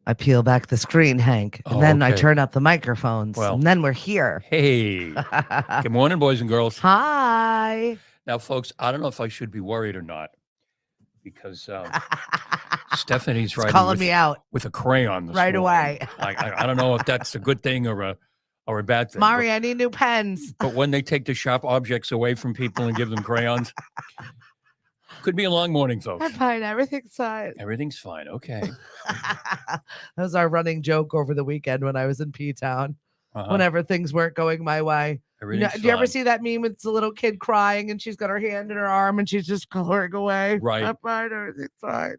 I peel back the screen, Hank, and Oh, then I okay. turn up the microphones, Well, and then we're here. hey. Good morning, boys and girls. Hi. Now, folks, I don't know if I should be worried or not because Stephanie's It's writing calling me out with a crayon this right morning. away. I don't know if that's a good thing or a bad thing. Mari, I need new pens. But when they take the sharp objects away from people and give them crayons, could be a long morning, folks. I'm fine. Everything's fine. Everything's fine. Okay. That was our running joke over the weekend when I was in P-Town. Uh-huh. Whenever things weren't going my way. Do you ever see that meme? It's a little kid crying and she's got her hand in her arm and she's just coloring away. Right. I'm fine. Everything's fine.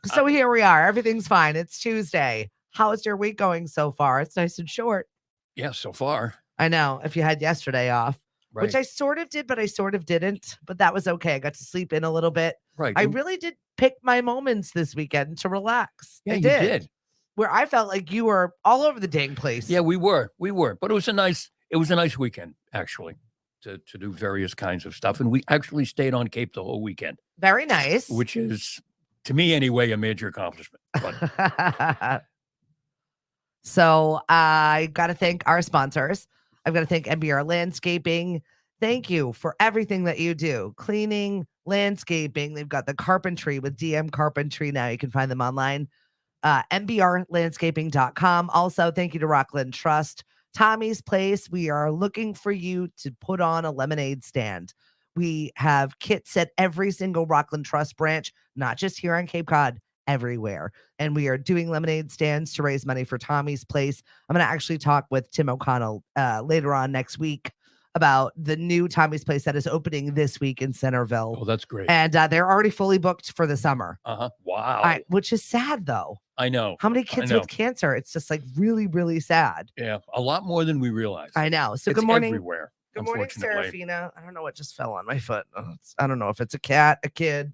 So here we are. Everything's fine. It's Tuesday. How is your week going so far? It's nice and short. Yeah, so far. I know. If you had yesterday off, Right. which I sort of did, but I sort of didn't. But that was okay. I got to sleep in a little bit. Right. I really did pick my moments this weekend to relax. Yeah, I you did. Where I felt like you were all over the dang place. Yeah, we were, but it was a nice weekend actually to do various kinds of stuff, and we actually stayed on Cape the whole weekend. Very nice. Which is, to me anyway, a major accomplishment. But so I got to thank our sponsors. I've got to thank MBR Landscaping. Thank you for everything that you do. Cleaning, landscaping. They've got the carpentry with DM Carpentry now. You can find them online. MBRlandscaping.com. Also, thank you to Rockland Trust. Tommy's Place. We are looking for you to put on a lemonade stand. We have kits at every single Rockland Trust branch, not just here on Cape Cod, everywhere. And we are doing lemonade stands to raise money for Tommy's Place. I'm going to actually talk with Tim O'Connell later on next week about the new Tommy's Place that is opening this week in Centerville. Oh, that's great. And they're already fully booked for the summer. Wow. Which is sad, though. I know. How many kids with cancer? It's just like really, really sad. Yeah, a lot more than we realize. I know. So it's good morning. Everywhere. Good morning, Serafina. I don't know what just fell on my foot. I don't know if it's a cat, a kid.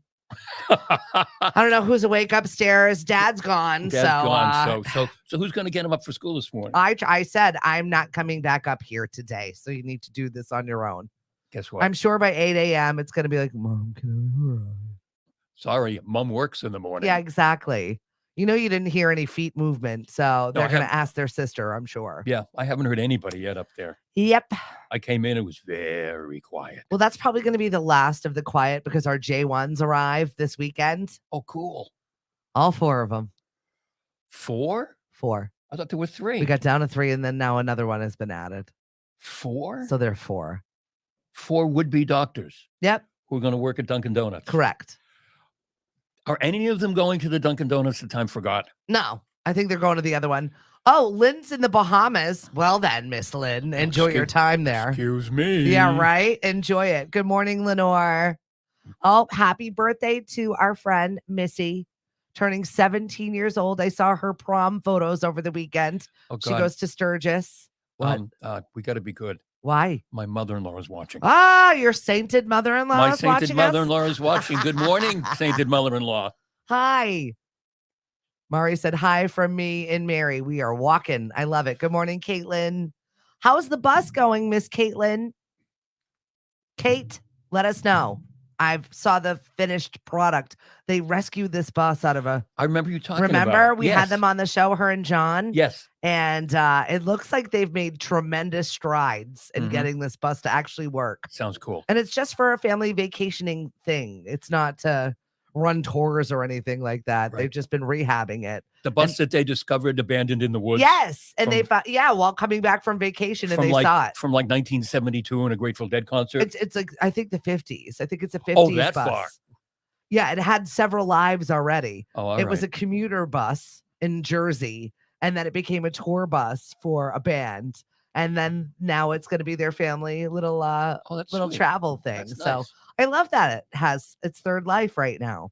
I don't know who's awake upstairs. Dad's gone. So who's going to get him up for school this morning? I said I'm not coming back up here today, so you need to do this on your own. Guess what? I'm sure by 8 a.m. it's going to be like, Mom, can I arrive? Sorry, Mom works in the morning. Yeah, exactly. You know, you didn't hear any feet movement, so they're going to ask their sister, I'm sure. Yeah, I haven't heard anybody yet up there. Yep. I came in, it was very quiet. Well, that's probably going to be the last of the quiet because our J1s arrive this weekend. Oh, cool. All 4 of them. 4? 4. I thought there were 3. We got down to 3, and then now another one has been added. 4? So there are 4. 4 would-be doctors. Yep. Who are going to work at Dunkin' Donuts. Correct. Are any of them going to the Dunkin' Donuts that time forgot? No, I think they're going to the other one. Oh, Lynn's in the Bahamas. Well then, Miss Lynn, enjoy your time there. Excuse me. Yeah, right? Enjoy it. Good morning, Lenore. Oh, happy birthday to our friend, Missy, turning 17 years old. I saw her prom photos over the weekend. Oh, God. She goes to Sturgis. What? We got to be good. Why? My mother-in-law is watching. Ah, your sainted mother-in-law My is watching sainted mother-in-law is watching. Good morning, sainted mother-in-law. Hi. Mari said hi from me and Mary. We are walking. I love it. Good morning, Caitlin. How's the bus going, Miss Caitlin? Kate, let us know. I saw the finished product. They rescued this bus out of a... I remember you talking about it. Remember? We had them on the show, her and John. Yes. And it looks like they've made tremendous strides in getting this bus to actually work. Sounds cool. And it's just for a family vacationing thing. It's not to run tours or anything like that. Right. They've just been rehabbing it. The bus that they discovered abandoned in the woods. Yes. And they found, while coming back from vacation and they saw it. From like 1972 in a Grateful Dead concert. It's like, I think the 50s. I think it's a 50s Oh, that bus. far. Yeah, it had several lives already. Oh, all it right. was a commuter bus in Jersey, and then it became a tour bus for a band. And then now it's going to be their family little little sweet. Travel thing. That's so nice. I love that it has its third life right now.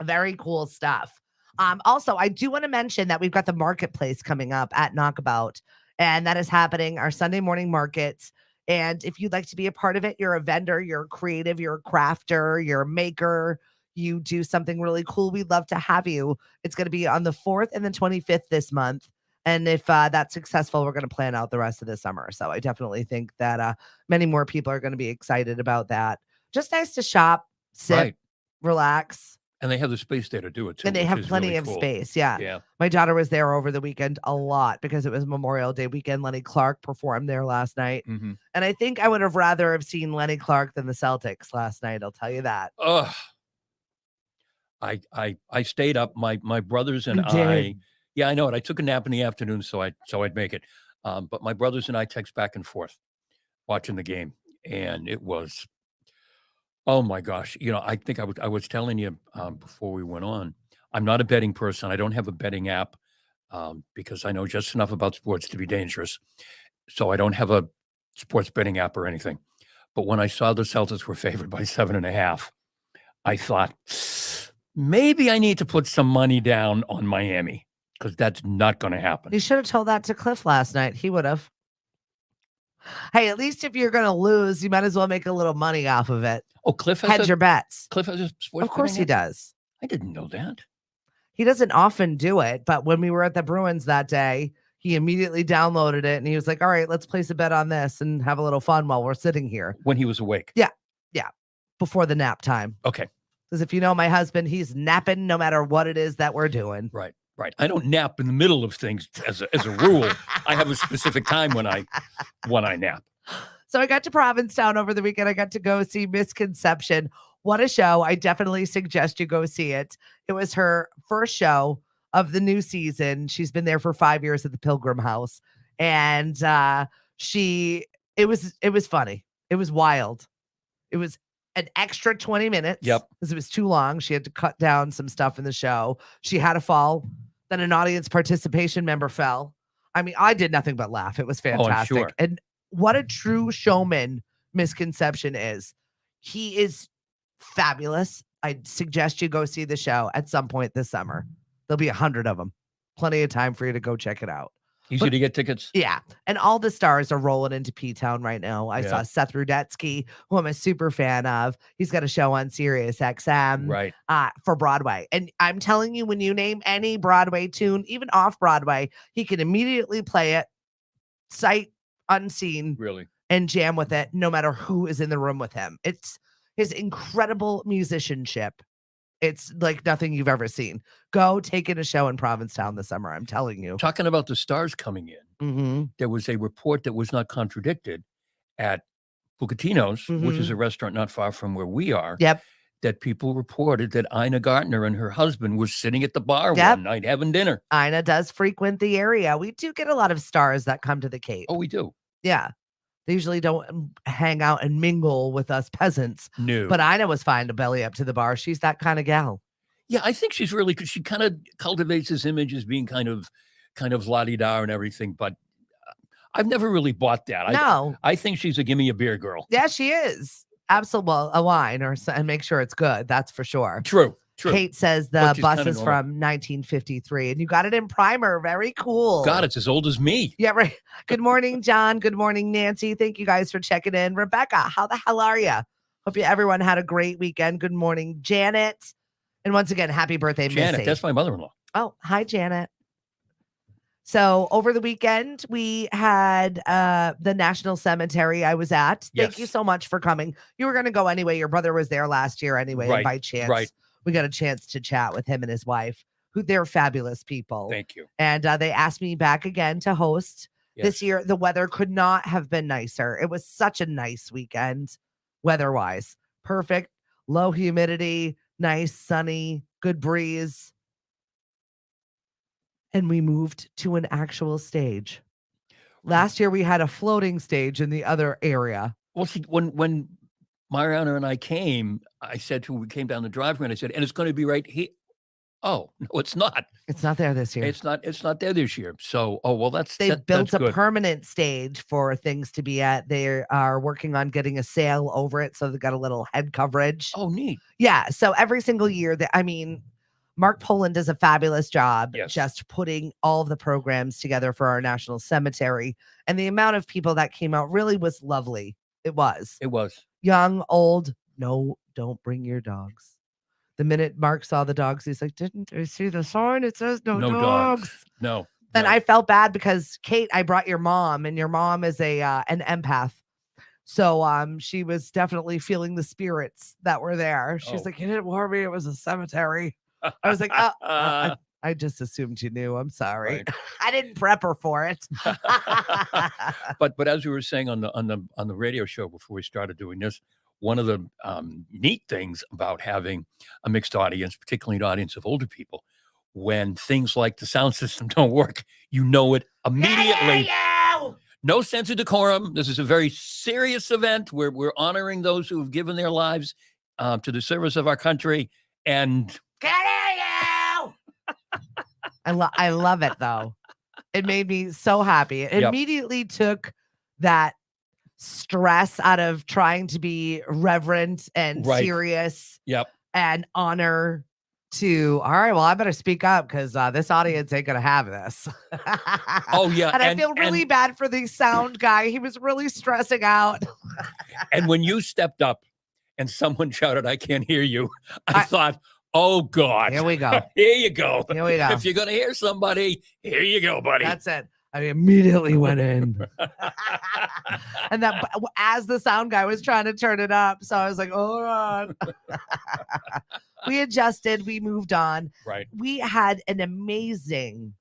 Very cool stuff. Also, I do want to mention that we've got the marketplace coming up at Knockabout, and that is happening our Sunday morning markets. And if you'd like to be a part of it, you're a vendor, you're a creative, you're a crafter, you're a maker, you do something really cool, we'd love to have you. It's going to be on the 4th and the 25th this month. And if that's successful, we're going to plan out the rest of the summer. So I definitely think that many more people are going to be excited about that. Just nice to shop, sit, relax. And they have the space there to do it too. And they which have is plenty really of cool. space. Yeah. Yeah. My daughter was there over the weekend a lot because it was Memorial Day weekend. Lenny Clark performed there last night. Mm-hmm. And I think I would have rather have seen Lenny Clark than the Celtics last night. I'll tell you that. Ugh. I stayed up. My brothers and You did. yeah, I know it. I took a nap in the afternoon so I'd make it. But my brothers and I text back and forth watching the game, and it was, oh my gosh. I think I was telling you before we went on. I'm not a betting person. I don't have a betting app because I know just enough about sports to be dangerous. So I don't have a sports betting app or anything. But when I saw the Celtics were favored by 7.5, I thought maybe I need to put some money down on Miami because that's not going to happen. You should have told that to Cliff last night. He would have. Hey, at least if you're going to lose, you might as well make a little money off of it. Oh, Cliff Hedge your bets. Cliff has a sports Of course betting he app? does. I didn't know that. He doesn't often do it, but when we were at the Bruins that day, he immediately downloaded it and he was like, all right, let's place a bet on this and have a little fun while we're sitting here. When he was awake? Yeah. Before the nap time. Okay. Because if you know my husband, he's napping no matter what it is that we're doing. Right. I don't nap in the middle of things as a rule. I have a specific time when I nap. So I got to Provincetown over the weekend. I got to go see Misconception. What a show. I definitely suggest you go see it. It was her first show of the new season. She's been there for 5 years at the Pilgrim House. And it was funny. It was wild. It was an extra 20 minutes. Yep. Because it was too long. She had to cut down some stuff in the show. She had a fall. Then an audience participation member fell. I mean, I did nothing but laugh. It was fantastic. Sure. And what a true showman Misconception is. He is fabulous. I suggest you go see the show at some point this summer. There'll be 100 of them. Plenty of time for you to go check it out. Easy to get tickets. Yeah. And all the stars are rolling into P-Town right now. I saw Seth Rudetsky, who I'm a super fan of. He's got a show on Sirius XM Right. For Broadway. And I'm telling you, when you name any Broadway tune, even off Broadway, he can immediately play it, sight unseen, Really. and jam with it, no matter who is in the room with him. It's his incredible musicianship. It's like nothing you've ever seen. Go take in a show in Provincetown this summer. I'm telling you. Talking about the stars coming in, Mm-hmm. there was a report that was not contradicted at Bucatino's, which is a restaurant not far from where we are. Yep. That people reported that Ina Gartner and her husband were sitting at the bar one night having dinner. Ina does frequent the area. We do get a lot of stars that come to the Cape. Oh, we do. Yeah. They usually don't hang out and mingle with us peasants. No. But Ina was fine to belly up to the bar. She's that kind of gal. Yeah, I think she's really, because she kind of cultivates this image as being kind of la-di-da and everything. But I've never really bought that. No. I think she's a give me a beer girl. Yeah, she is. Absolutely. Well, a wine and make sure it's good. That's for sure. True. Kate says the bus is from 1953 and you got it in primer. Very cool. God, it's as old as me. Yeah, right. Good morning, John. Good morning, Nancy. Thank you guys for checking in. Rebecca, how the hell are you? Hope everyone had a great weekend. Good morning, Janet. And once again, happy birthday, Janet. Missy. That's my mother-in-law. Oh, hi, Janet. So over the weekend, we had the National Cemetery I was at. Thank you so much for coming. You were going to go anyway. Your brother was there last year anyway. And by chance, we got a chance to chat with him and his wife, who they're fabulous people. Thank you. And they asked me back again to host this year. The weather could not have been nicer. It was such a nice weekend, weather-wise. Perfect. Low humidity, nice, sunny, good breeze. And we moved to an actual stage. Last year, we had a floating stage in the other area. Well, see, when Mariana and I came, I said to her, we came down the driveway and I said, and it's going to be right here. Oh, no, it's not. It's not there this year. It's not there this year. So, they built a permanent stage for things to be at. They are working on getting a sail over it. So they've got a little head coverage. Oh, neat. Yeah. So every single year Mark Poland does a fabulous job just putting all of the programs together for our National Cemetery. And the amount of people that came out really was lovely. It was. Young, old. No, don't bring your dogs. The minute Mark saw the dogs, he's like, didn't you see the sign? It says no dogs. No. And I felt bad because Kate, I brought your mom, and your mom is an empath. So she was definitely feeling the spirits that were there. She's Oh. like, "You didn't warn me it was a cemetery." I was like, I just assumed you knew. I'm sorry. Right. I didn't prep her for it. But as we were saying on the radio show before we started doing this, one of the neat things about having a mixed audience, particularly an audience of older people, when things like the sound system don't work, you know it immediately. No sense of decorum. This is a very serious event. We're honoring those who have given their lives to the service of our country. And I love it though. It made me so happy. It Yep. immediately took that stress out of trying to be reverent and Right. serious Yep. and honor to, all right, well, I better speak up because this audience ain't gonna have this. Oh yeah. And I feel really bad for the sound guy. He was really stressing out. And when you stepped up and someone shouted, "I can't hear you," I thought, "Oh God, Here we go. Here you go. Here we go. If you're gonna hear somebody, here you go, buddy." That's it. I immediately went in. And that as the sound guy was trying to turn it up. So I was like, hold on. We adjusted, we moved on. Right. We had an amazing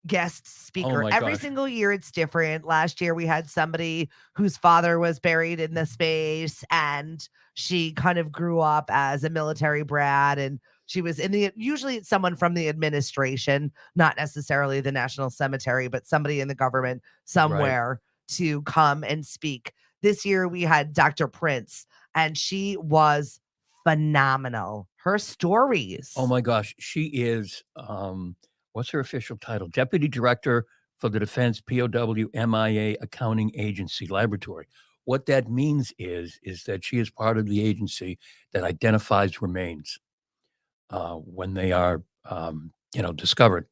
guest speaker. my Every gosh. single year it's different. Last year we had somebody whose father was buried in the space and she kind of grew up as a military brat, and she was usually it's someone from the administration, not necessarily the National Cemetery, but somebody in the government somewhere to come and speak. This year we had Dr. Prince, and she was phenomenal. Her stories. Oh my gosh, she is what's her official title? Deputy Director for the Defense POW MIA Accounting Agency Laboratory. What that means is that she is part of the agency that identifies remains when they are discovered.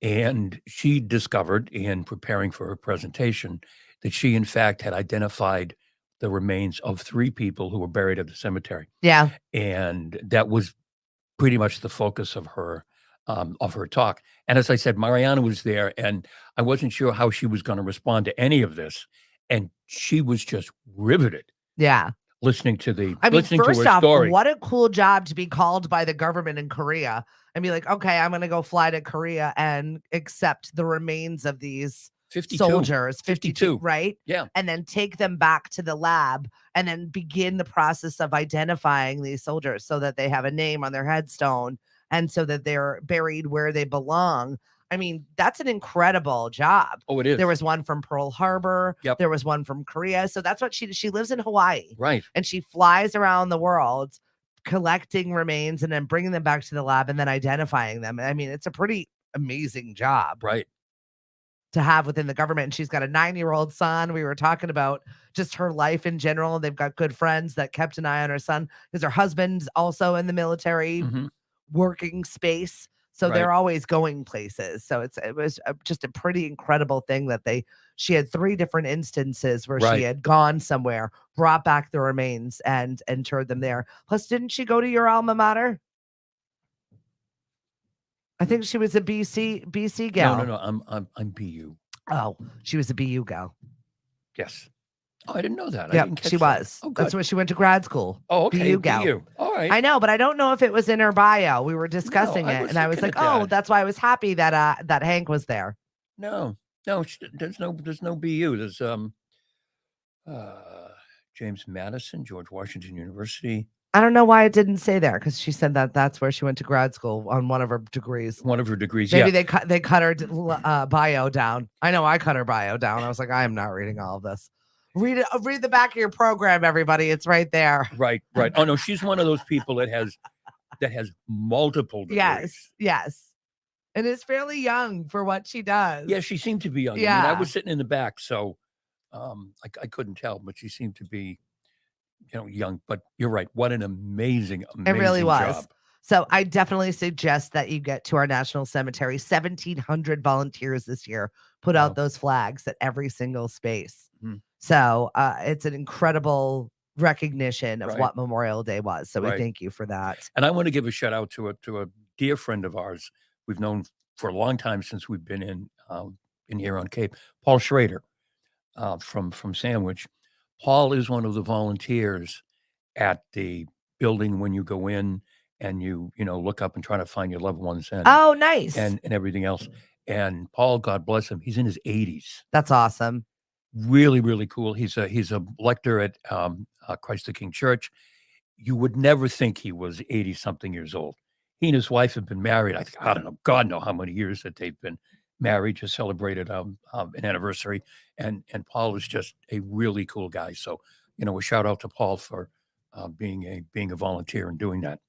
And she discovered in preparing for her presentation that she in fact had identified the remains of 3 people who were buried at the cemetery. Yeah. And that was pretty much the focus of her talk. And as I said, Mariana was there, and I wasn't sure how she was going to respond to any of this. And she was just riveted. Yeah. Listening to the first to her off, story. what a cool job to be called by the government in Korea and be like, okay, I'm going to go fly to Korea and accept the remains of these 52. soldiers, 52, right? Yeah. And then take them back to the lab and then begin the process of identifying these soldiers so that they have a name on their headstone and so that they're buried where they belong. I mean, that's an incredible job. Oh, it is. There was one from Pearl Harbor. Yep. There was one from Korea. So that's what she lives in Hawaii. Right. And she flies around the world collecting remains and then bringing them back to the lab and then identifying them. I mean, it's a pretty amazing job. Right. To have within the government. And she's got a 9-year-old son. We were talking about just her life in general. They've got good friends that kept an eye on her son because her husband's also in the military working space. So they're always going places. So it was just a pretty incredible thing that she had 3 different instances where she had gone somewhere, brought back the remains and interred them there. Plus, didn't she go to your alma mater? I think she was a BC gal. No. I'm BU. Oh, she was a BU gal. Yes. Oh, I didn't know that. Yeah, that. she was. Oh, good. That's where she went to grad school. Oh, okay. BU gal. BU. All right. I know, but I don't know if it was in her bio. We were discussing it, and I was like, "Oh, that's why I was happy that that Hank was there." No, there's no BU. There's James Madison, George Washington University. I don't know why it didn't say there because she said that that's where she went to grad school on one of her degrees. One of her degrees. Maybe yeah. they cut her bio down. I know I cut her bio down. I was like, I am not reading all of this. Read the back of your program, everybody. It's right there. Right. Oh no, she's one of those people that has multiple degrees. Yes. And is fairly young for what she does. Yeah, she seemed to be young. Yeah. I mean, I was sitting in the back, so I couldn't tell, but she seemed to be, young. But you're right. What an amazing it really was. job. So I definitely suggest that you get to our National Cemetery. 1,700 volunteers this year put out those flags at every single space. So it's an incredible recognition of what Memorial Day was. So we thank you for that. And I want to give a shout out to a dear friend of ours we've known for a long time since we've been in here on Cape, Paul Schrader from Sandwich. Paul is one of the volunteers at the building when you go in and you look up and try to find your loved ones Oh, nice. and everything else. And Paul, God bless him, he's in his 80s. That's awesome. Really, really cool. He's a lector at Christ the King Church. You would never think he was 80 something years old. He and his wife have been married. I don't know, God know how many years that they've been married. Just celebrated an anniversary. And Paul is just a really cool guy. So a shout out to Paul for being a volunteer and doing that.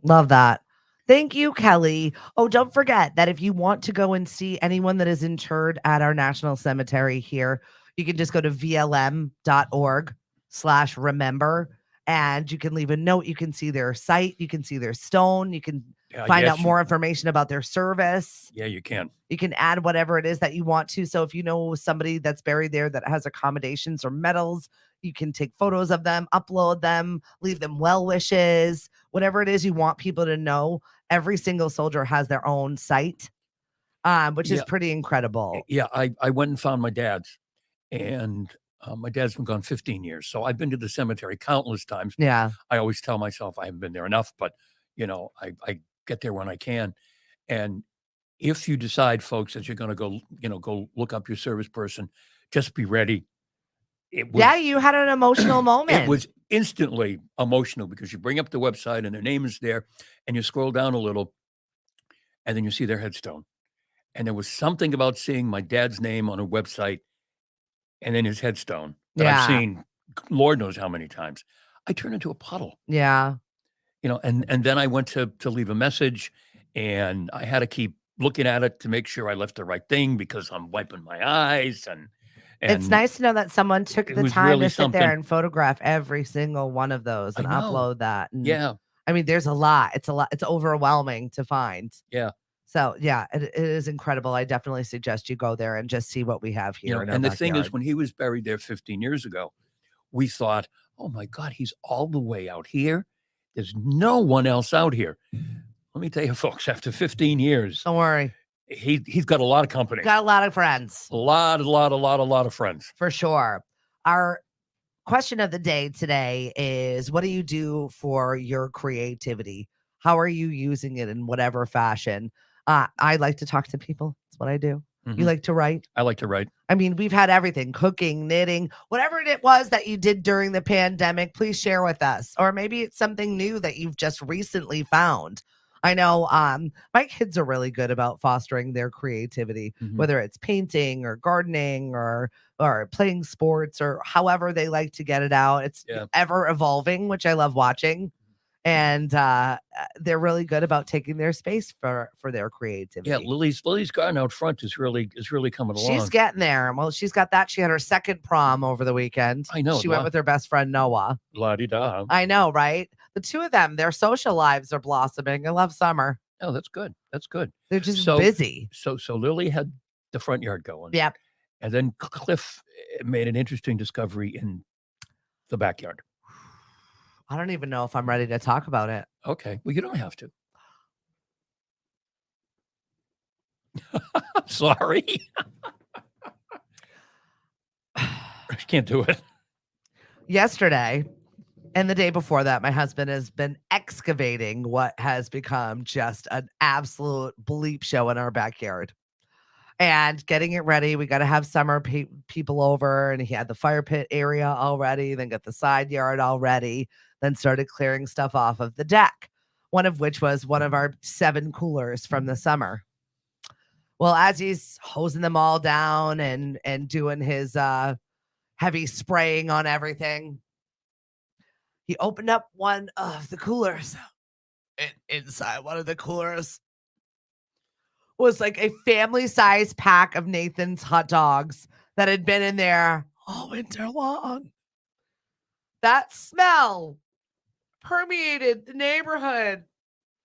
Love that. Thank you, Kelly. Oh, don't forget that if you want to go and see anyone that is interred at our national cemetery here, you can just go to vlm.org/remember and you can leave a note. You can see their site. You can see their stone. You can find out more information about their service. Yeah, you can. You can add whatever it is that you want to. So if you know somebody that's buried there that has accommodations or medals, you can take photos of them, upload them, leave them well wishes, whatever it is you want people to know. Every single soldier has their own site, which is pretty incredible. Yeah, I went and found my dad's, and my dad's been gone 15 years. So I've been to the cemetery countless times. Yeah. I always tell myself I haven't been there enough, but I get there when I can. And if you decide, folks, that you're going to go look up your service person, just be ready. You had an emotional moment. It was instantly emotional because you bring up the website and their name is there and you scroll down a little and then you see their headstone. And there was something about seeing my dad's name on a website and then his headstone that I've seen Lord knows how many times. I turned into a puddle. Yeah. And then I went to leave a message and I had to keep looking at it to make sure I left the right thing because I'm wiping my eyes and it's nice to know that someone took the time to sit there and photograph every single one of those and upload that. And, I mean, there's a lot. It's overwhelming to find. Yeah. So, it is incredible. I definitely suggest you go there and just see what we have here. And the thing is, when he was buried there 15 years ago, we thought, oh, my God, he's all the way out here. There's no one else out here. Let me tell you, folks, after 15 years. Don't worry. He's got a lot of company. Got a lot of friends. A lot of friends. For sure. Our question of the day today is, what do you do for your creativity? How are you using it in whatever fashion? I like to talk to people. That's what I do. Mm-hmm. You like to write? I like to write. I mean, we've had everything, cooking, knitting, whatever it was that you did during the pandemic, please share with us. Or maybe it's something new that you've just recently found. I know my kids are really good about fostering their creativity, whether it's painting or gardening or playing sports or however they like to get it out. It's ever evolving, which I love watching. And they're really good about taking their space for their creativity. Yeah, Lily's garden out front is really coming along. She's getting there. Well, she's got that. She had her second prom over the weekend. I know. She went with her best friend Noah. La-di-da. I know, right? The two of them, their social lives are blossoming. I love summer. Oh, that's good. That's good. They're just busy. So Lily had the front yard going. Yep. And then Cliff made an interesting discovery in the backyard. I don't even know if I'm ready to talk about it. Okay. Well, you don't have to. Sorry. I can't do it. Yesterday and the day before that, my husband has been excavating what has become just an absolute bleep show in our backyard and getting it ready. We got to have summer people over, and he had the fire pit area already, then got the side yard already, then started clearing stuff off of the deck, one of which was one of our 7 coolers from the summer. Well, as he's hosing them all down and doing his heavy spraying on everything, he opened up one of the coolers. And inside one of the coolers was like a family-sized pack of Nathan's hot dogs that had been in there all winter long. That smell permeated the neighborhood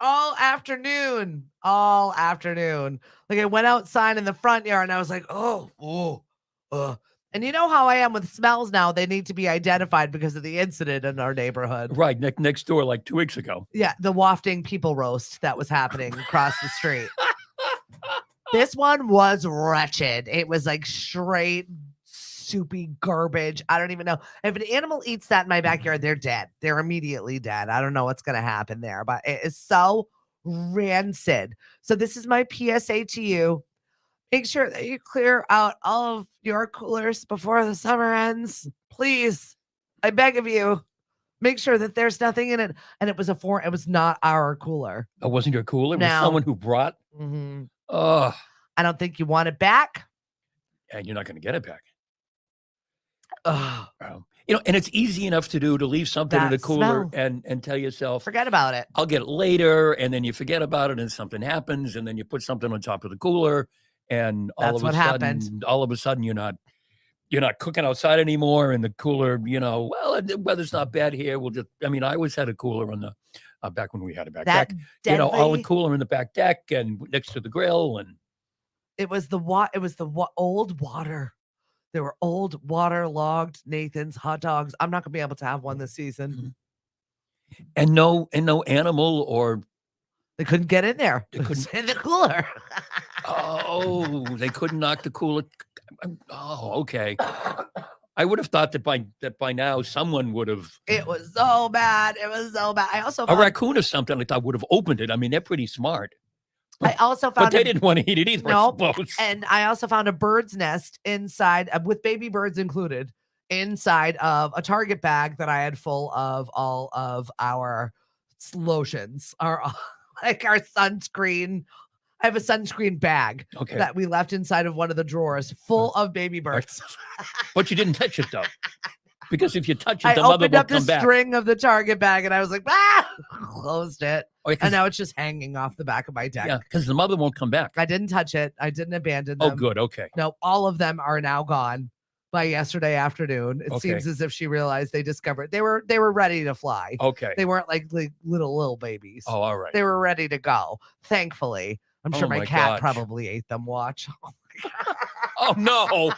all afternoon. Like, I went outside in the front yard and I was like, oh. And you know how I am with smells now. They need to be identified because of the incident in our neighborhood. Right. Next door, like 2 weeks ago. Yeah. The wafting people roast that was happening across the street. This one was wretched. It was like straight soupy garbage. I don't even know. If an animal eats that in my backyard, they're dead. They're immediately dead. I don't know what's going to happen there, but it is so rancid. So this is my PSA to you. Make sure that you clear out all of your coolers before the summer ends. Please. I beg of you. Make sure that there's nothing in it. And it was it was not our cooler. It wasn't your cooler? It was No. someone who brought? I don't think you want it back. And you're not going to get it back. Ugh. And it's easy enough to do, to leave something in the cooler and tell yourself, forget about it. I'll get it later. And then you forget about it and something happens. And then you put something on top of the cooler. And all of a sudden you're not cooking outside anymore. And the cooler, well, the weather's not bad here. I always had a cooler on the, back when we had a back deck, all the cooler in the back deck and next to the grill. And it was the old water. There were old waterlogged Nathan's hot dogs. I'm not gonna be able to have one this season. And no animal, or they couldn't get in there. They couldn't in the cooler. Oh, they couldn't knock the cooler. Oh, okay. I would have thought that by now someone would have. It was so bad. It was so bad. I also found a raccoon or something like that would have opened it. I mean, they're pretty smart. I also found, but they didn't want to eat it either. No, I suppose. And I also found a bird's nest inside, with baby birds included, inside of a Target bag that I had full of all of our lotions, our sunscreen. I have a sunscreen bag that we left inside of one of the drawers, full of baby birds. But you didn't touch it though. Because if you touch it, I the mother opened will up come the back. string of the Target bag and I was like, closed it. And now it's just hanging off the back of my deck. Yeah, because the mother won't come back. I didn't touch it. I didn't abandon them. Oh, good. Okay. No, all of them are now gone by yesterday afternoon. It seems as if she realized they discovered they were ready to fly. Okay. They weren't like little babies. Oh, all right. They were ready to go. Thankfully. I'm sure my cat probably ate them. Watch. Oh no.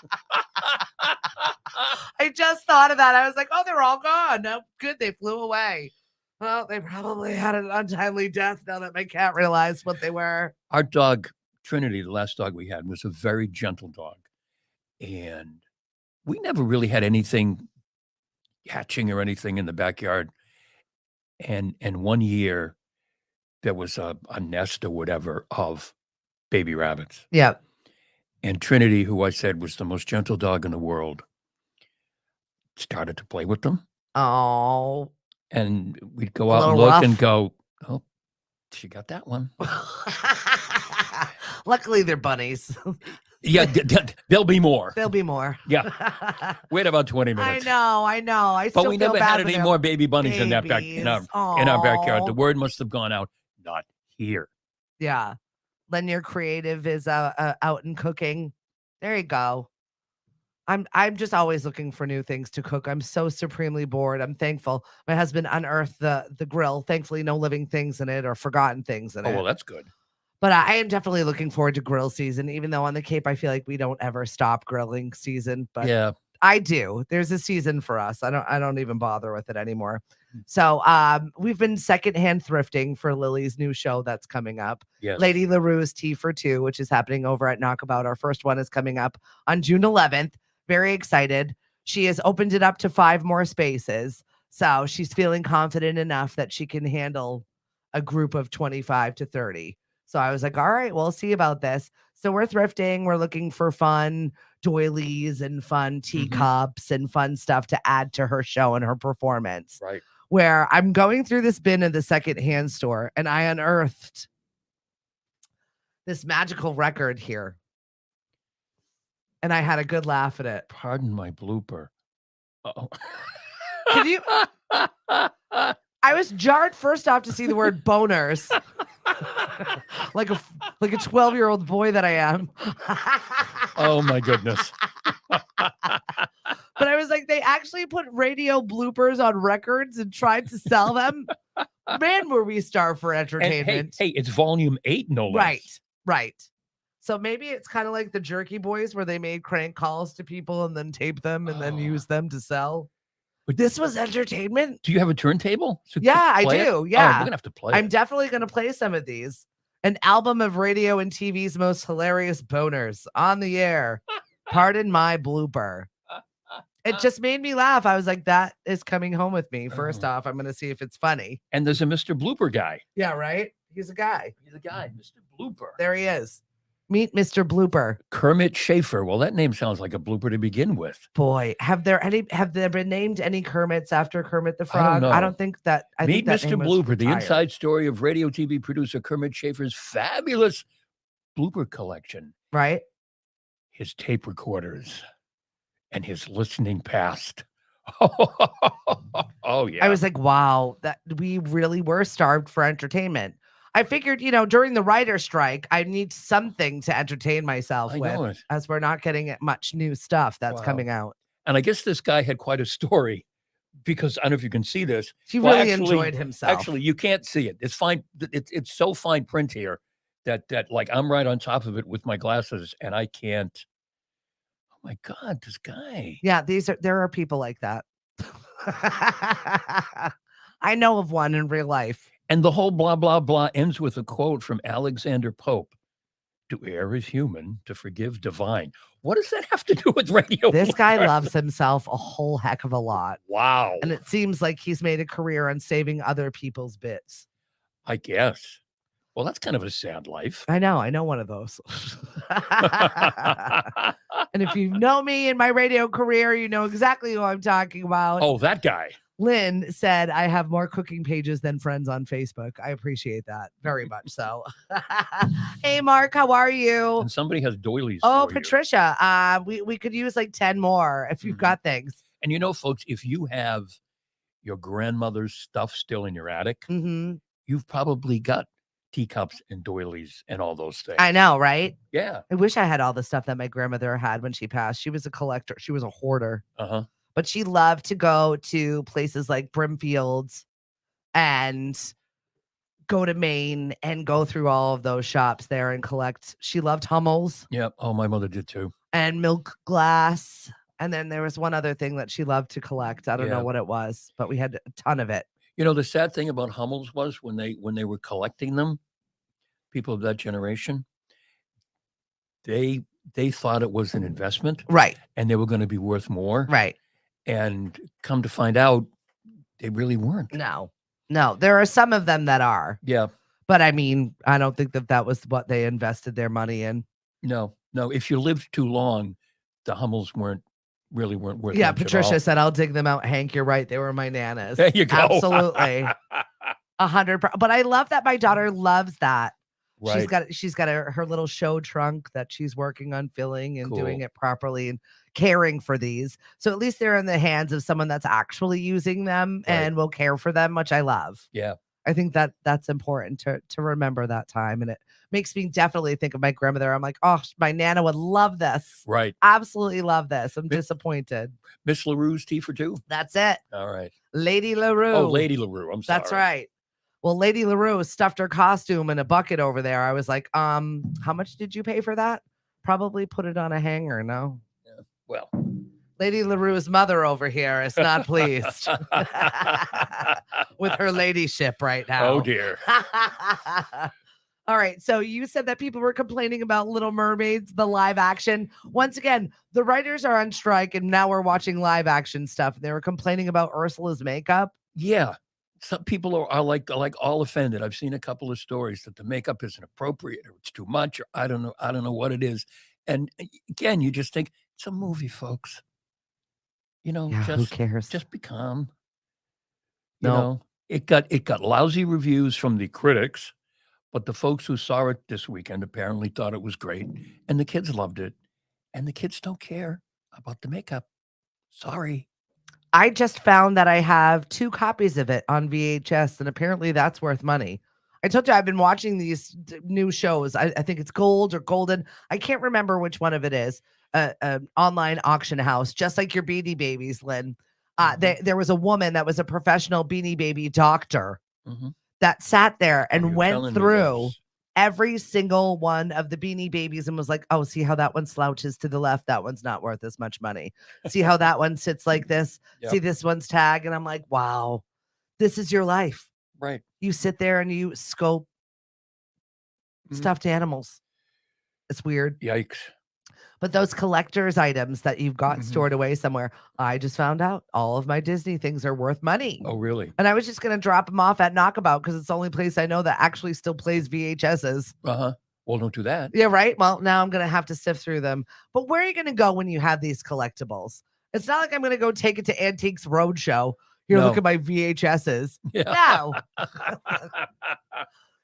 I just thought of that. I was like, oh, they're all gone. No, good. They flew away. Well, they probably had an untimely death now that my cat realized what they were. Our dog, Trinity, the last dog we had, was a very gentle dog. And we never really had anything hatching or anything in the backyard. And one year there was a nest or whatever of baby rabbits. Yeah. And Trinity, who I said was the most gentle dog in the world, started to play with them. Oh. And we'd go out and look and go, oh, she got that one. Luckily, they're bunnies. Yeah, there'll be more. There'll be more. Yeah. Wait about 20 minutes. I know. But we never had any more baby bunnies in our backyard. The word must have gone out. Not here. Yeah. Then your creative is out and cooking. There you go. I'm just always looking for new things to cook. I'm so supremely bored. I'm thankful my husband unearthed the grill. Thankfully, no living things in it or forgotten things in it. Oh, well, that's good. But I am definitely looking forward to grill season, even though on the Cape, I feel like we don't ever stop grilling season. But yeah, I do. There's a season for us. I don't even bother with it anymore. So we've been secondhand thrifting for Lily's new show that's coming up. Yes. Lady LaRue's Tea for Two, which is happening over at Knockabout. Our first one is coming up on June 11th. Very excited. She has opened it up to 5 more spaces. So she's feeling confident enough that she can handle a group of 25 to 30. So I was like, all right, we'll see about this. So we're thrifting. We're looking for fun doilies and fun teacups and fun stuff to add to her show and her performance. Right. Where I'm going through this bin in the secondhand store and I unearthed this magical record here. And I had a good laugh at it. Pardon my blooper. Uh-oh. Can you? I was jarred first off to see the word boners. like a 12-year-old boy that I am. Oh my goodness. But I was like, they actually put radio bloopers on records and tried to sell them. Man, were we starved for entertainment. And hey, it's volume 8, no less. Right. So maybe it's kind of like the Jerky Boys where they made crank calls to people and then tape them and then use them to sell. But this was entertainment. Do you have a turntable? Yeah, I do. Yeah. Oh, we're going to have to play I'm definitely going to play some of these. An album of radio and TV's most hilarious boners on the air. Pardon my blooper. It just made me laugh. I was like, that is coming home with me. First Oh. off, I'm going to see if it's funny. And there's a Mr. Blooper guy. Yeah, right? He's a guy. He's a guy, Mr. Blooper. There he is. Meet Mr. Blooper. Kermit Schaefer. Well, that name sounds like a blooper to begin with. Boy, have there been named any Kermits after Kermit the Frog? know. I don't think that. I Meet think that Mr. name was Blooper, the retired. inside story of radio TV producer Kermit Schaefer's fabulous blooper collection. Right? His tape recorders and his listening past. Oh, yeah. I was like, wow, that we really were starved for entertainment. I figured, during the writer's strike, I need something to entertain myself I with, know it. as we're not getting much new stuff that's Wow. coming out. And I guess this guy had quite a story because I don't know if you can see this. He Well, really actually- enjoyed himself. Actually, you can't see it. It's fine. It's so fine print here that like I'm right on top of it with my glasses and I can't. Oh my God, this guy. Yeah, there are people like that. I know of one in real life. And the whole blah, blah, blah ends with a quote from Alexander Pope. To err is human, to forgive divine. What does that have to do with radio? This guy Blooper? loves himself a whole heck of a lot. Wow. And it seems like he's made a career on saving other people's bits. I guess. Well, that's kind of a sad life. I know one of those. And if you know me in my radio career, you know exactly who I'm talking about. Oh, that guy. Lynn said, I have more cooking pages than friends on Facebook. I appreciate that very much so. Hey, Mark, how are you? And somebody has doilies. Oh, for you. Patricia, we could use like 10 more if you've Mhm. got things. And folks, if you have your grandmother's stuff still in your attic, Mm-hmm. you've probably got teacups and doilies and all those things. I know, right? Yeah. I wish I had all the stuff that my grandmother had when she passed. She was a collector. She was a hoarder. Uh-huh. But she loved to go to places like Brimfield's and go to Maine and go through all of those shops there and collect. She loved Hummels Yeah. Oh, my mother did too. and milk glass. And then there was one other thing that she loved to collect. I don't Yeah. know what it was, but we had a ton of it. The sad thing about Hummels was when they were collecting them, people of that generation, they thought it was an investment Right, and they were going to be worth more. right. And come to find out, they really weren't. No, there are some of them that are. Yeah. But I mean, I don't think that was what they invested their money in. No. If you lived too long, the Hummels weren't worth Yeah, much at Patricia all. said, I'll dig them out. Hank, you're right. They were my nanas. There you go. Absolutely. 100%. But I love that my daughter loves that. Right. She's got her little show trunk that she's working on filling and doing Cool. it properly and caring for these. So at least they're in the hands of someone that's actually using them Right. and will care for them, which I love. Yeah. I think that's important to remember that time. And it makes me definitely think of my grandmother. I'm like, oh, my Nana would love this. Right. Absolutely love this. I'm Mi- disappointed. Miss LaRue's tea for two. That's it. All right. Lady LaRue. Oh, Lady LaRue. I'm sorry. That's right. Well, Lady LaRue stuffed her costume in a bucket over there. I was like, how much did you pay for that? Probably put it on a hanger. No. Well. Lady LaRue's mother over here is not pleased with her ladyship right now. Oh dear. All right. So you said that people were complaining about Little Mermaids, the live action. Once again, the writers are on strike and now we're watching live action stuff. They were complaining about Ursula's makeup. Yeah. Some people are like all offended. I've seen a couple of stories that the makeup isn't appropriate or it's too much or I don't know what it is. And again, you just think it's a movie, folks. Who cares? Just be calm. No. It got lousy reviews from the critics, but the folks who saw it this weekend apparently thought it was great, and the kids loved it. And the kids don't care about the makeup. Sorry. I just found that I have 2 copies of it on VHS, and apparently that's worth money. I told you I've been watching these new shows. I think it's Gold or Golden. I can't remember which one of it is. An online auction house, just like your Beanie Babies, Lynn. There was a woman that was a professional Beanie Baby doctor that sat there and went through every single one of the Beanie Babies and was like, oh, see how that one slouches to the left? That one's not worth as much money. See how that one sits like this? Yep. See this one's tag? And I'm like, wow, this is your life. Right. You sit there and you scope stuffed animals. It's weird. Yikes. But those collector's items that you've got Mhm. stored away somewhere, I just found out all of my Disney things are worth money. Oh, really? And I was just going to drop them off at Knockabout because it's the only place I know that actually still plays VHSs. Uh-huh. Well, don't do that. Yeah, right. Well, now I'm going to have to sift through them. But where are you going to go when you have these collectibles? It's not like I'm going to go take it to Antiques Roadshow. Here, look No. at my VHSs. Yeah. No.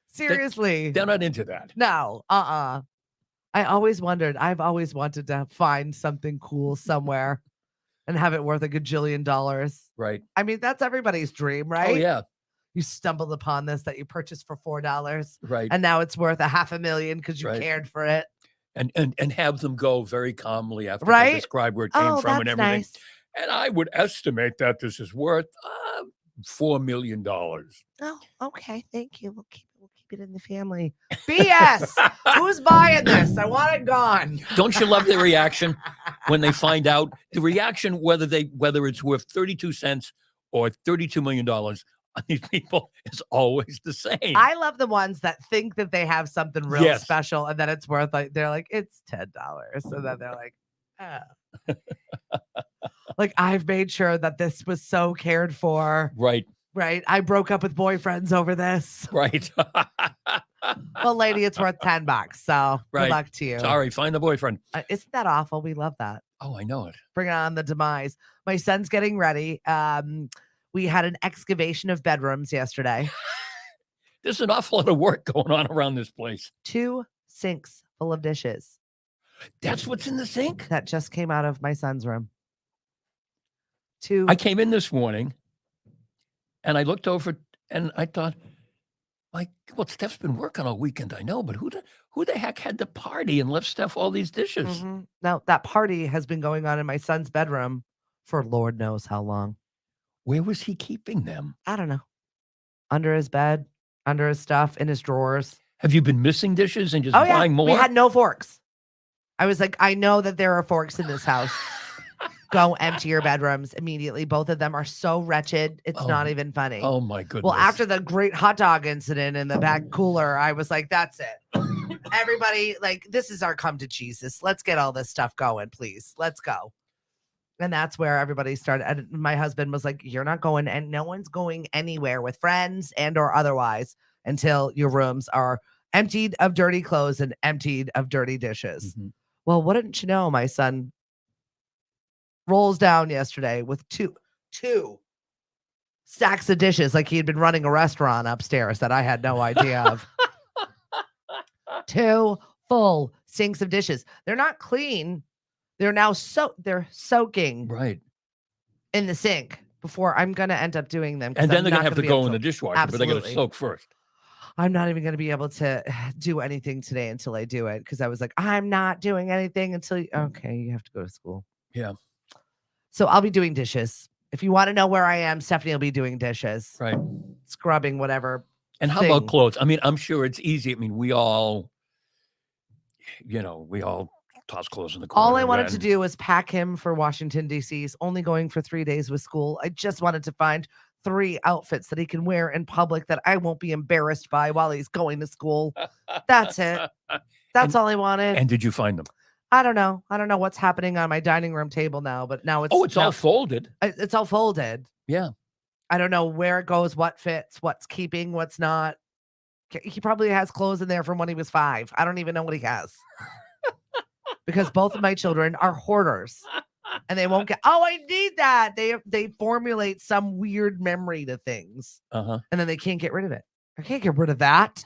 Seriously. They're not into that. No. I've always wanted to find something cool somewhere and have it worth a gajillion dollars. Right. I mean, that's everybody's dream, right? Oh, yeah. You stumbled upon this that you purchased for $4 Right. and now it's worth $500,000 because you Right. cared for it. And have them go very calmly after they Right? describe where it came Oh, from that's and everything. nice. And I would estimate that this is worth $4 million. Oh, okay. Thank you. We'll keep it in the family. BS. Who's buying this? I want it gone. Don't you love the reaction when they find out? The reaction, whether it's worth 32 cents or $32 million on these people is always the same. I love the ones that think that they have something real Yes. special and then it's worth they're like, it's $10. And then they're like, oh. Like, I've made sure that this was so cared for. Right. Right. I broke up with boyfriends over this. Right. Well, lady, it's worth $10. So Right. good luck to you. Sorry, find the boyfriend. Isn't that awful? We love that. Oh, I know it. Bring on the demise. My son's getting ready. We had an excavation of bedrooms yesterday. There's an awful lot of work going on around this place. 2 sinks full of dishes. That's what's in the sink? That just came out of my son's room. 2. I came in this morning and I looked over and I thought, well, Steph's been working all weekend, I know, but who the heck had the party and left Steph all these dishes? Mm-hmm. Now, that party has been going on in my son's bedroom for Lord knows how long. Where was he keeping them? I don't know. Under his bed, under his stuff, in his drawers. Have you been missing dishes and just buying more? We had no forks. I was like, I know that there are forks in this house. Go empty your bedrooms immediately. Both of them are so wretched. It's not even funny. Oh, my goodness. Well, after the great hot dog incident in the back cooler, I was like, that's it. Everybody, like, this is our come to Jesus. Let's get all this stuff going, please. Let's go. And that's where everybody started. And my husband was like, you're not going, and no one's going anywhere with friends and or otherwise until your rooms are emptied of dirty clothes and emptied of dirty dishes. Mhm. Well, what didn't you know? My son rolls down yesterday with two stacks of dishes like he had been running a restaurant upstairs that I had no idea of. 2 full sinks of dishes. They're not clean. They're now they're soaking Right. in the sink before I'm going to end up doing them. And then they're going to have to be go able in the dishwasher, but they're going to Absolutely. soak first. I'm not even going to be able to do anything today until I do it because I was like, I'm not doing anything until okay, you have to go to school. Yeah. So I'll be doing dishes. If you want to know where I am, Stephanie will be doing dishes, Right. scrubbing, whatever. And how about clothes? I mean, I'm sure it's easy. I mean, we all toss clothes in the corner. All I wanted to do was pack him for Washington, D.C. He's only going for 3 days with school. I just wanted to find 3 outfits that he can wear in public that I won't be embarrassed by while he's going to school. That's it. That's all I wanted. And did you find them? I don't know. I don't know what's happening on my dining room table now, but now it's all folded. It's all folded. Yeah. I don't know where it goes, what fits, what's keeping, what's not. He probably has clothes in there from when he was 5. I don't even know what he has. Because both of my children are hoarders. And they won't get, I need that. They formulate some weird memory to things. Uh-huh. And then they can't get rid of it. I can't get rid of that.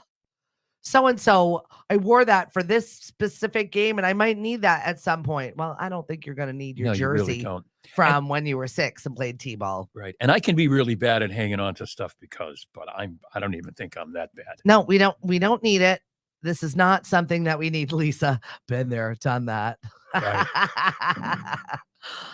So-and-so, I wore that for this specific game, and I might need that at some point. Well, I don't think you're going to need your No, you really jersey don't. from when you were 6 and played t-ball. Right. And I can be really bad at hanging on to stuff but I don't even think I'm that bad. No, we don't need it. This is not something that we need, Lisa. Been there, done that. Right.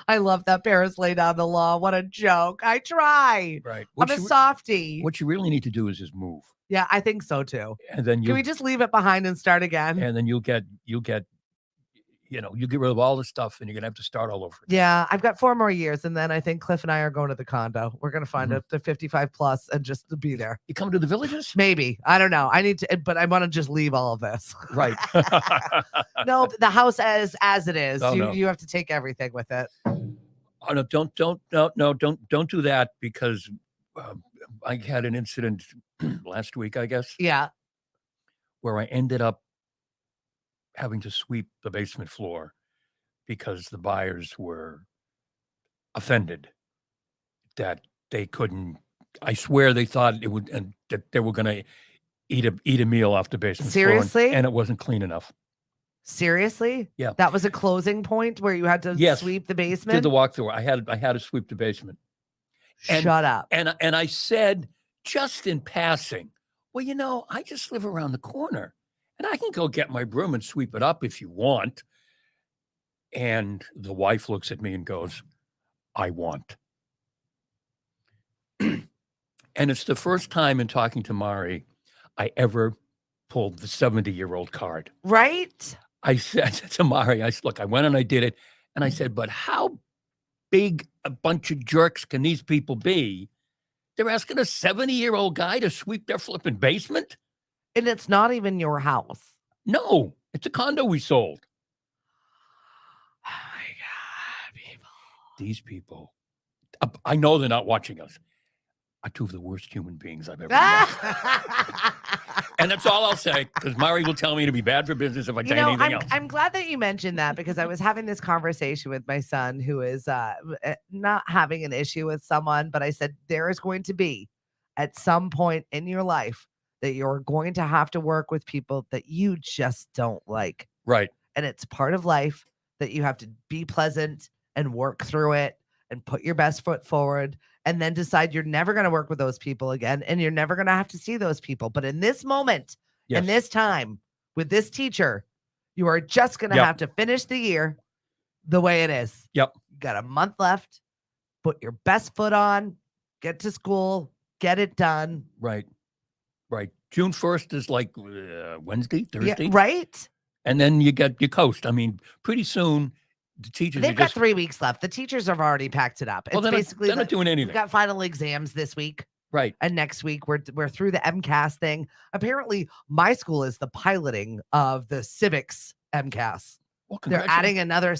I love that Paris laid down the law. What a joke. I try. Right. I'm a softie. What you really need to do is just move. Yeah, I think so too. And then Can we just leave it behind and start again? and then you'll get you get rid of all the stuff and you're going to have to start all over. Yeah, I've got 4 more years, and then I think Cliff and I are going to the condo. We're going to find the 55 plus and just to be there. You coming to the Villages? Maybe. I don't know. I need to, but I want to just leave all of this. Right. No, the house as it is. Oh, no. You have to take everything with it. Oh, no, don't do that, because I had an incident last week, I guess, Yeah. where I ended up having to sweep the basement floor because the buyers were offended that they couldn't. I swear they thought it would, and that they were going to eat a meal off the basement Seriously? floor, and it wasn't clean enough. Seriously? Yeah. That was a closing point where you had to Yes. sweep the Did basement? the walkthrough. I had to sweep the basement. Shut up. And I said, just in passing, well, I just live around the corner and I can go get my broom and sweep it up if you want. And the wife looks at me and goes, I want. And it's the first time in talking to Mari I ever pulled the 70-year-old card. Right? I said to Mari, look, I went and I did it. And I said, but how big a bunch of jerks can these people be? They're asking a 70-year-old guy to sweep their flipping basement? And it's not even your house. No, it's a condo we sold. Oh my God, people. These people, I know they're not watching us, are two of the worst human beings I've ever met. And that's all I'll say, because Mari will tell me to be bad for business if I say anything else. I'm glad that you mentioned that, because I was having this conversation with my son, who is not having an issue with someone, but I said, there is going to be at some point in your life that you're going to have to work with people that you just don't like. Right. And it's part of life that you have to be pleasant and work through it and put your best foot forward, and then decide you're never going to work with those people again, and you're never going to have to see those people. But in this moment, in this time, with this teacher, you are just going to have to finish the year the way it is. Yep. You got a month left. Put your best foot on, get to school, get it done. Right. June 1st is like Wednesday, Thursday. Yeah, right? And then you coast. I mean, pretty soon, the teachers They've got 3 weeks left. The teachers have already packed it up. It's basically they're not doing anything. We've got final exams this week. Right. And next week we're through the MCAS thing. Apparently, my school is the piloting of the civics MCAS. Well, they're adding another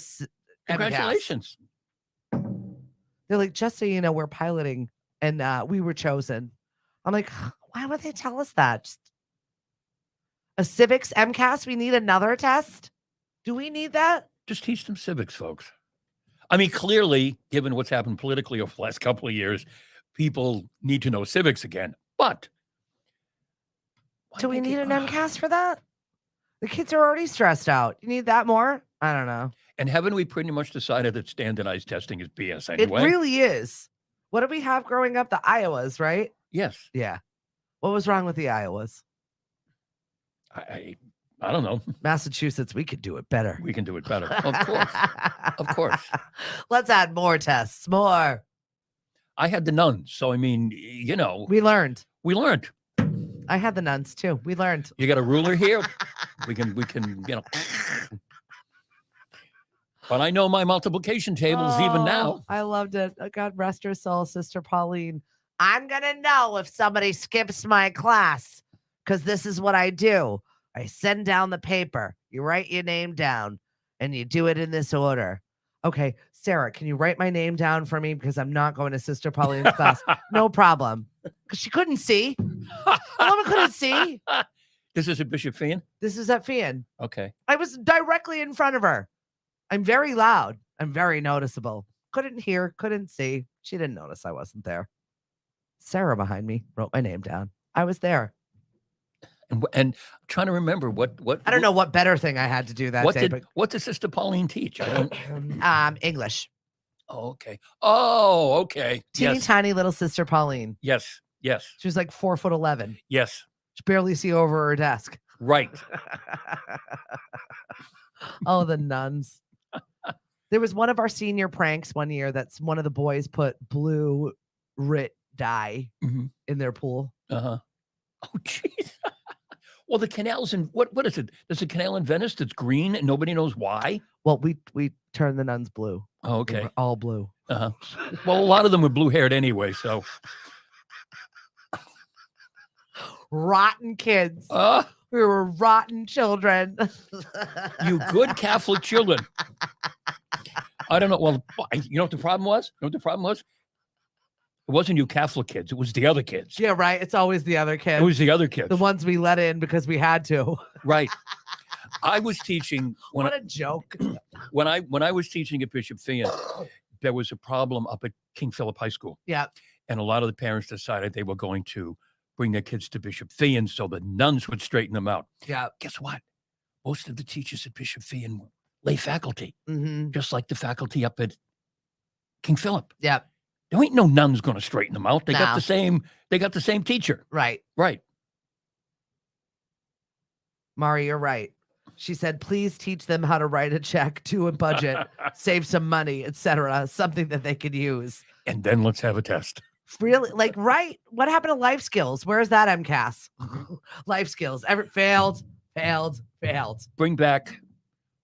congratulations. MCAS. They're like, just so you know, we're piloting, and we were chosen. I'm like, why would they tell us that? Just a civics MCAS? We need another test? Do we need that? Just teach them civics, folks. I mean, clearly, given what's happened politically over the last couple of years, people need to know civics again. But do we need an MCAS for that? The kids are already stressed out. You need that more? I don't know. And haven't we pretty much decided that standardized testing is BS anyway? It really is. What did we have growing up? The Iowas, right? Yes. Yeah. What was wrong with the Iowas? I don't know. Massachusetts, we could do it better. We can do it better. Of course. Of course. Let's add more tests. More. I had the nuns. So, I mean, We learned. I had the nuns too. We learned. You got a ruler here? we can, But I know my multiplication tables even now. I loved it. God rest her soul, Sister Pauline. I'm going to know if somebody skips my class, because this is what I do. I send down the paper. You write your name down, and you do it in this order. Okay, Sarah, can you write my name down for me? Because I'm not going to Sister Pauline's class. No problem. Because she couldn't see. The woman couldn't see. This is at Bishop Fian? This is at Fian. Okay. I was directly in front of her. I'm very loud. I'm very noticeable. Couldn't hear, couldn't see. She didn't notice I wasn't there. Sarah behind me wrote my name down. I was there. And I'm trying to remember what I don't know what better thing I had to do that day. What did Sister Pauline teach? I don't. English. Oh, okay. Teeny tiny little Sister Pauline. Yes. She was like 4'11". Yes. She barely see over her desk. Right. Oh, the nuns. There was one of our senior pranks one year that's one of the boys put blue Rit dye in their pool. Uh-huh. Oh, jeez. Well, the canals in what is it? There's a canal in Venice that's green and nobody knows why. Well, we turned the nuns blue. Oh, They okay. were all blue. Uh-huh. Well, a lot of them were blue haired anyway. So Rotten kids. uh We were rotten children. you good Catholic children. I don't know. Well, you know what the problem was? You know what the problem was? It wasn't you Catholic kids. It was the other kids. Yeah, right. It's always the other kids. It was the other kids. The ones we let in because we had to. Right. I was teaching What a joke. when I was teaching at Bishop Fian, there was a problem up at King Philip High School. Yeah. And a lot of the parents decided they were going to bring their kids to Bishop Fian so the nuns would straighten them out. Yeah. Guess what? Most of the teachers at Bishop Fian were lay faculty, Mm-hmm. just like the faculty up at King Philip. Yeah. There ain't no nuns going to straighten them out. They got No. the same. They got the same teacher. Right. Right. Mari, you're right. She said, please teach them how to write a check to a budget, save some money, etc. Something that they could use. And then let's have a test. Really? Like, right? What happened to life skills? Where's that MCAS? Life skills. Failed. Bring back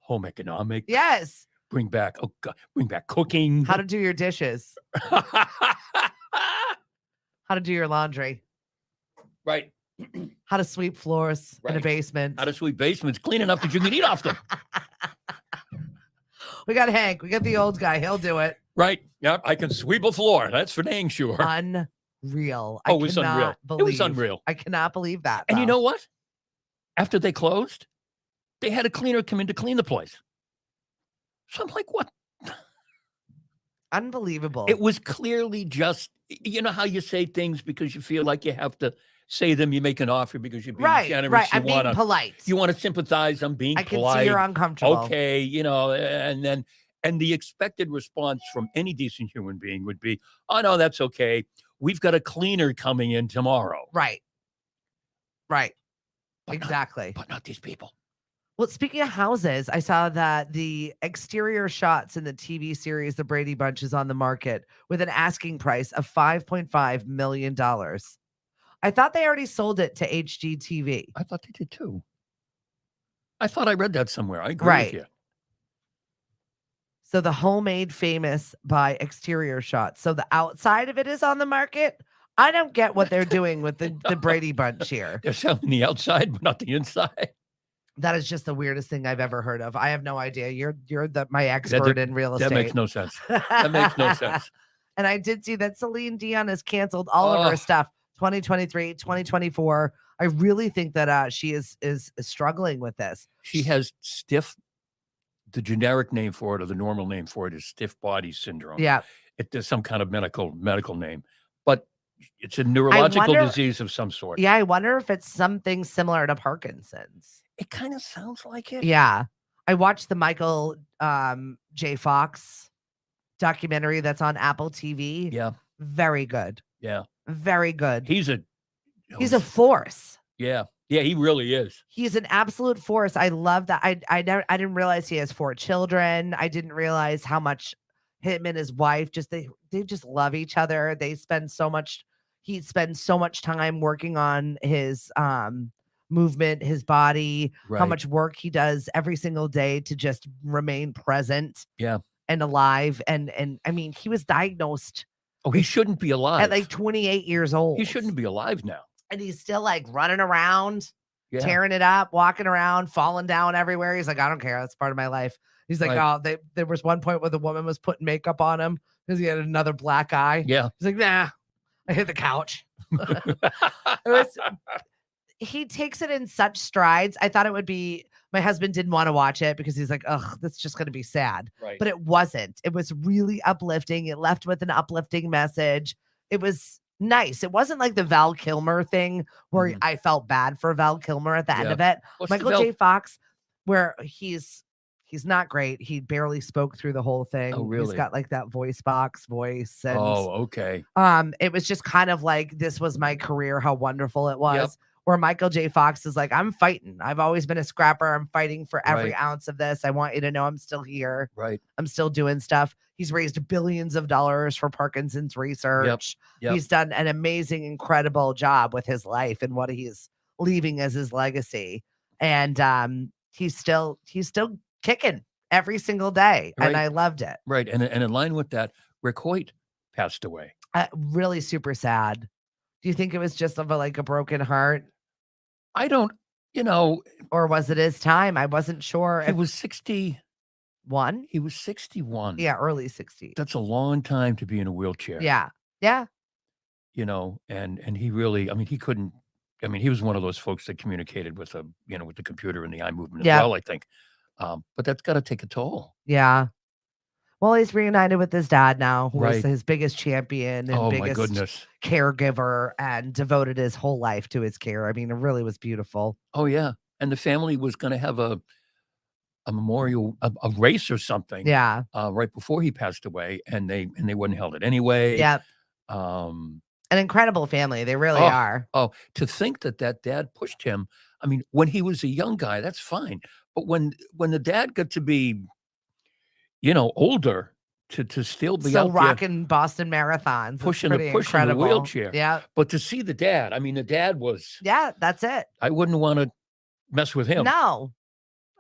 home economics. Yes. Bring back bring back cooking. How to do your dishes. How to do your laundry. Right. How to sweep floors in a Right. basement. How to sweep basements clean enough that you can eat off them. We got Hank. We got the old guy. He'll do it. Right. Yep. I can sweep a floor. That's for dang sure. Unreal. Oh, it was unreal. It was unreal. I cannot believe that. And you though. know what? After they closed, they had a cleaner come in to clean the place. So I'm like, what? Unbelievable. It was clearly just, you know how you say things because you feel like you have to say them. You make an offer because you're being right. generous. Right. You I'm being wanna, polite. You want to sympathize. I'm being I can polite. see you're uncomfortable. Okay, you know, and the expected response from any decent human being would be, oh no, that's okay. We've got a cleaner coming in tomorrow. Right. Right. But Exactly. But not these people. Well, speaking of houses, I saw that the exterior shots in the TV series The Brady Bunch is on the market with an asking price of $5.5 million. I thought they already sold it to HGTV. I thought they did too. I thought I read that somewhere. I agree Right. with you. So the homemade famous by exterior shots. So the outside of it is on the market. I don't get what they're doing with the Brady Bunch here. They're selling the outside, but not the inside. That is just the weirdest thing I've ever heard of. I have no idea. You're my expert in real estate. That makes no sense. That makes no sense. And I did see that Celine Dion has canceled all of her stuff 2023, 2024. I really think that she is struggling with this. She has the generic name for it or the normal name for it is stiff body syndrome. Yeah. There's some kind of medical name, but it's a neurological disease of some sort. Yeah. I wonder if it's something similar to Parkinson's. It kind of sounds like it. Yeah. I watched the Michael J. Fox documentary that's on Apple TV. Yeah. Very good. Yeah. Very good. He's a force. Yeah. Yeah, he really is. He's an absolute force. I love that. I didn't realize he has 4 children. I didn't realize how much him and his wife they just love each other. He spends so much time working on his movement, his body, how much work he does every single day to just remain present. Yeah. And alive. And I mean, he was diagnosed. Oh, he shouldn't be alive. At like 28 years old. He shouldn't be alive now. And he's still like running around, Yeah. tearing it up, walking around, falling down everywhere. He's like, I don't care. That's part of my life. He's like, Right. oh, there was one point where the woman was putting makeup on him because he had another black eye. Yeah. He's like, nah, I hit the couch. He takes it in such strides. I thought it would be, my husband didn't want to watch it because he's like, ugh, that's just going to be sad. Right. But it wasn't. It was really uplifting. It left with an uplifting message. It was nice. It wasn't like the Val Kilmer thing where I felt bad for Val Kilmer at the end of it. What's Michael J. Fox, where he's not great. He barely spoke through the whole thing. Oh, really? He's got like that voice box voice. And okay. it was just kind of like, this was my career, how wonderful it was. Yep. Where Michael J. Fox is like, I'm fighting. I've always been a scrapper. I'm fighting for every ounce of this. I want you to know I'm still here. Right. I'm still doing stuff. He's raised billions of dollars for Parkinson's research. Yep. He's done an amazing, incredible job with his life and what he's leaving as his legacy. And he's still kicking every single day. And Right. I loved it. Right. And in line with that, Rick Hoyt passed away. Really super sad. Do you think it was just of a broken heart, I don't, you know, or was it his time? I wasn't sure. he was 60. One? He was 61. Yeah, early 60s. That's a long time to be in a wheelchair. Yeah. Yeah. You know, and he really, I mean, he couldn't, I mean, he was one of those folks that communicated with with the computer and the eye movement as Yeah. well, I think. But that's got to take a toll. Yeah. Well, he's reunited with his dad now, who was Right. his biggest champion and Oh my biggest goodness. caregiver, and devoted his whole life to his care. I mean, it really was beautiful. Oh yeah. And the family was going to have a memorial, a race or something. Yeah. Right before he passed away, and they wouldn't held it anyway. Yep. Um, An incredible family. They really Oh. are. oh, to think that dad pushed him. I mean, when he was a young guy, that's fine. But when the dad got to be, older, to still be Still out there rocking Boston marathons. It's pushing the pretty incredible. incredible. Wheelchair. Yeah. But to see the dad, I mean, the dad was, Yeah, that's it. I wouldn't want to mess with him. No.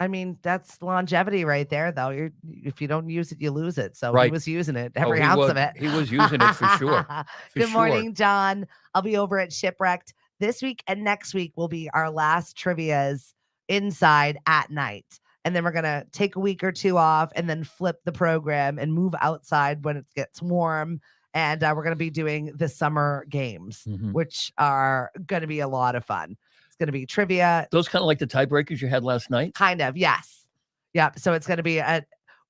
I mean, that's longevity right there, though. If you don't use it, you lose it. So he Right. was using it, Oh, every he ounce was- of it. he was using it for sure. For Good sure. morning, John. I'll be over at Shipwrecked this week, and next week will be our last trivias inside at night. And then we're going to take a week or two off and then flip the program and move outside when it gets warm. And we're going to be doing the summer games, Mhm. which are going to be a lot of fun. It's going to be trivia. Those kind of like the tiebreakers you had last night. Kind of, yes. Yep. So it's going to be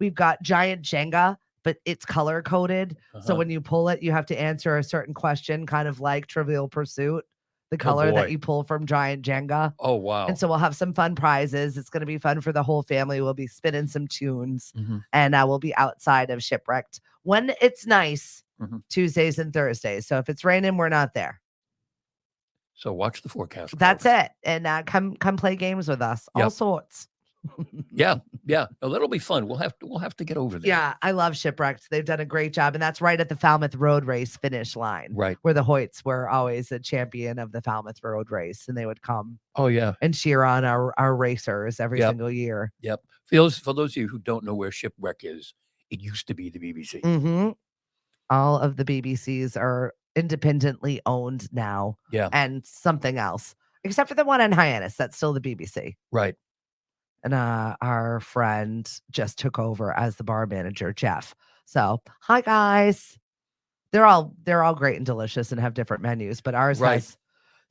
we've got giant Jenga, but it's color coded. So Uh-huh. when you pull it, you have to answer a certain question, kind of like Trivial Pursuit, the color boy. that you pull from giant Jenga. Oh wow. And so we'll have some fun prizes. It's going to be fun for the whole family. We'll be spinning some tunes, Mhm. and we'll be outside of Shipwrecked when it's nice, Mhm. Tuesdays and Thursdays. So if it's raining, we're not there. So watch the forecast. That's folks. it. And come play games with us, all Yep. sorts. Yeah. Oh, that'll be fun. We'll have to get over there. Yeah, I love Shipwrecked. They've done a great job. And that's right at the Falmouth Road Race finish line, Right. where the Hoyts were always a champion of the Falmouth Road Race. And they would come Oh yeah. and cheer on our racers every Yep. single year. Yep. For those of you who don't know where Shipwreck is, it used to be the BBC. Hmm. All of the BBCs are independently owned now. Yeah. And something else, except for the one in Hyannis. That's still the BBC. Right. And our friend just took over as the bar manager, Jeff. So, hi guys. They're all great and delicious and have different menus, but ours Right. has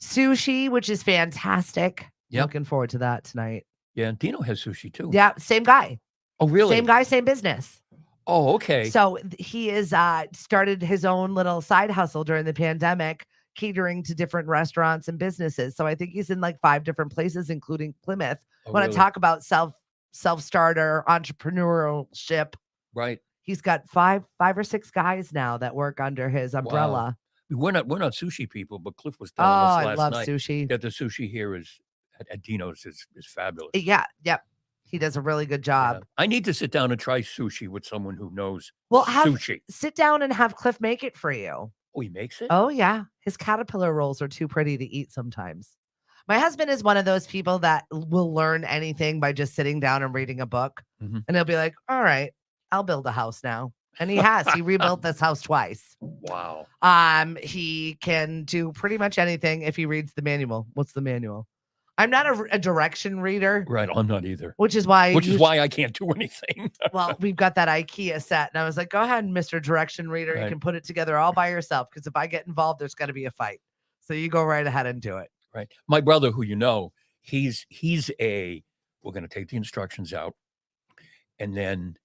sushi, which is fantastic. Yep. Looking forward to that tonight. Yeah. And Dino has sushi too. Yeah, same guy. Oh really? Same guy, same business. Oh okay. So he is started his own little side hustle during the pandemic, catering to different restaurants and businesses. So I think he's in like 5 different places, including Plymouth. Oh, Want really? to talk about self-starter entrepreneurship? Right. He's got 5 or 6 guys now that work under his umbrella. We're not sushi people, but Cliff was Oh, telling us I last love night sushi. that the sushi here is at Dino's is fabulous. Yeah, yep. He does a really good Yeah. job. I need to sit down and try sushi with someone who knows Well, sushi. sit down and have Cliff make it for you. Oh, he makes it? Oh yeah, his caterpillar rolls are too pretty to eat sometimes. My husband is one of those people that will learn anything by just sitting down and reading a book. Mhm. And he'll be like, all right, I'll build a house now. And he has. He rebuilt this house twice. Wow. He can do pretty much anything if he reads the manual. What's the manual? I'm not a direction reader, Right. I'm not either. which is why I can't do anything. well, we've got that IKEA set. And I was like, go ahead, Mr. Direction Reader. You Right. can put it together all by yourself. Because if I get involved, there's going to be a fight. So you go right ahead and do it. Right. My brother, who he's we're going to take the instructions out, and then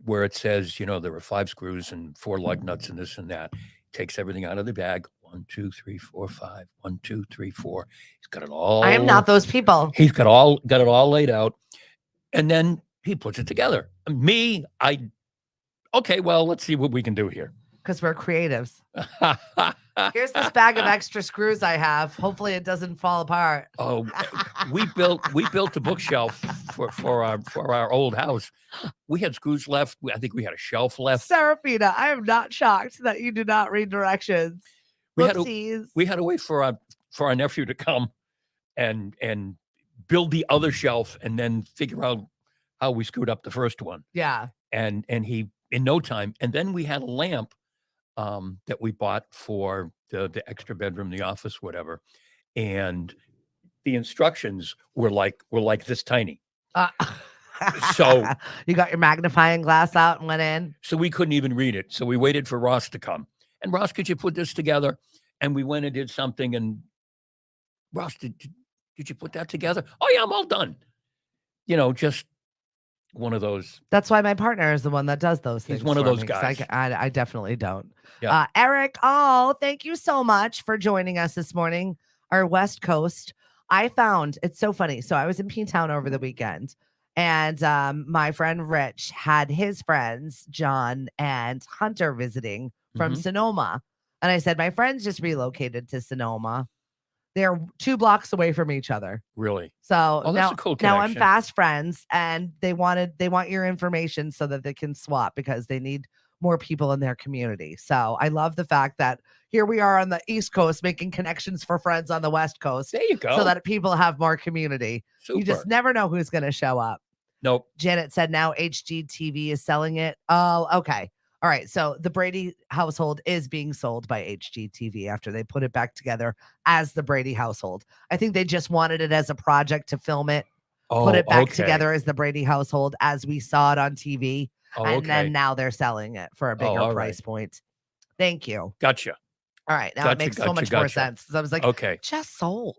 where it says, there are 5 screws and 4 lug nuts and this and that, takes everything out of the bag. 1, 2, 3, 4, 5. 1, 2, 3, 4. He's got it all. I am not those people. He's got it all laid out, and then he puts it together. Okay, well, let's see what we can do here. Because we're creatives. Here's this bag of extra screws I have. Hopefully it doesn't fall apart. Oh, we built a bookshelf for our old house. We had screws left. I think we had a shelf left. Serafina, I am not shocked that you do not read directions. We had to Whoopsies. We had to wait for our nephew to come and build the other shelf and then figure out how we screwed up the first one. Yeah. And he, in no time, and then we had a lamp that we bought for the extra bedroom, the office, whatever. And the instructions were like this tiny. So you got your magnifying glass out and went in. So we couldn't even read it. So we waited for Ross to come. And Ross, could you put this together? And we went and did something. And Ross, did you put that together? Oh yeah, I'm all done. Just one of those. That's why my partner is the one that does those things. He's one of those guys. I definitely don't. Yeah. Eric, thank you so much for joining us this morning. Our West Coast. I found it's so funny. So I was in P-Town over the weekend. And my friend Rich had his friends, John and Hunter, visiting from Sonoma. And I said, my friends just relocated to Sonoma. They're 2 blocks away from each other. Really? So that's a cool now I'm connection. fast friends, and they want your information so that they can swap because they need more people in their community. So I love the fact that here we are on the East Coast making connections for friends on the West Coast. There you go. So that people have more community. Super. You just never know who's going to show up. Nope. Janet said now HGTV is selling it. Oh, okay. All right. So the Brady household is being sold by HGTV after they put it back together as the Brady household. I think they just wanted it as a project to film it, put it back together as the Brady household as we saw it on TV. And then now they're selling it for a bigger price point. Thank you. Gotcha. All right. Now it makes so much more sense. So I was like, okay, just sold.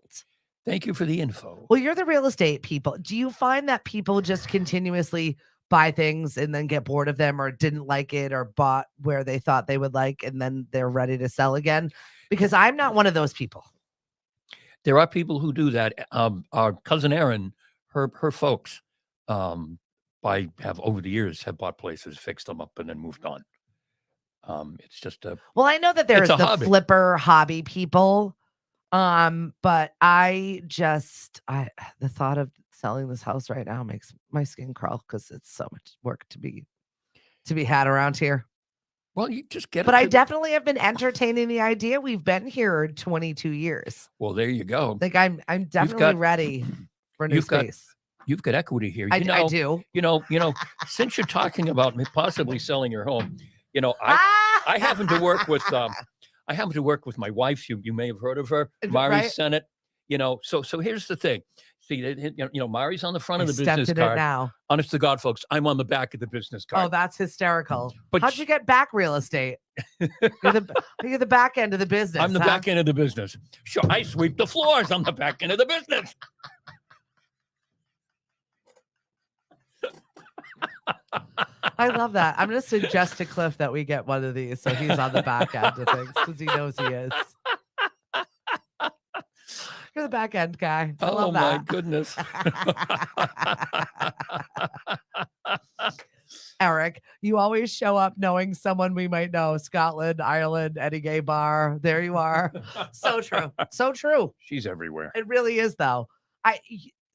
Thank you for the info. Well, you're the real estate people. Do you find that people just continuously buy things and then get bored of them or didn't like it or bought where they thought they would like and then they're ready to sell again? Because I'm not one of those people. There are people who do that. Our cousin Erin, her folks, have over the years have bought places, fixed them up, and then moved on. It's just well, I know that there's the hobby. Flipper hobby people. But the thought of selling this house right now makes my skin crawl because it's so much work to be had around here. Well, you just get it. But I definitely have been entertaining the idea. We've been here 22 years. Well, there you go. Like I'm definitely ready for new space. You've got equity here. I do. Since you're talking about possibly selling your home, I happen to work with I happen to work with my wife. You may have heard of her, Mari Sennett. So here's the thing. See, Mari's on the front of the business card. Now. Honest to God, folks, I'm on the back of the business card. Oh, that's hysterical. But how'd you get back real estate? You're the back end of the business. I'm the back end of the business. Sure, I sweep the floors on the back end of the business. I love that. I'm going to suggest to Cliff that we get one of these so he's on the back end of things because he knows he is. You're the back end guy. I love that. My goodness. Eric, you always show up knowing someone we might know. Scotland, Ireland, Eddie Gay Bar. There you are. So true. So true. She's everywhere. It really is, though.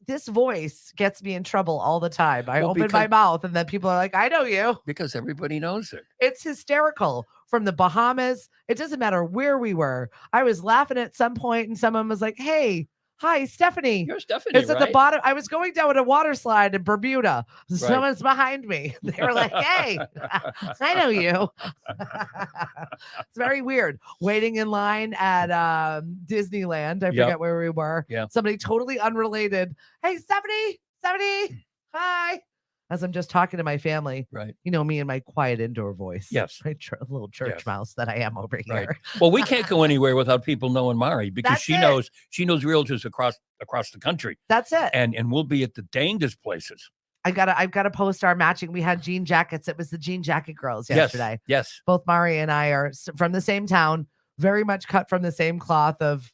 This voice gets me in trouble all the time. I open my mouth and then people are like, I know you. Because everybody knows it. It's hysterical. From the Bahamas, it doesn't matter where we were. I was laughing at some point and someone was like, hey, hi, Stephanie. You're Stephanie, it's at the bottom. I was going down with a water slide in Bermuda. Right. Someone's behind me. They were like, hey, I know you. It's very weird. Waiting in line at Disneyland. I forget where we were. Yeah. Somebody totally unrelated. Hey, Stephanie, hi. As I'm just talking to my family, right? Me and my quiet indoor voice. Yes, my little church mouse that I am over here. Right. Well, we can't go anywhere without people knowing Mari because she knows realtors across the country. That's it. And we'll be at the dangest places. I've got to post our matching. We had jean jackets. It was the jean jacket girls yesterday. Yes. Both Mari and I are from the same town, very much cut from the same cloth of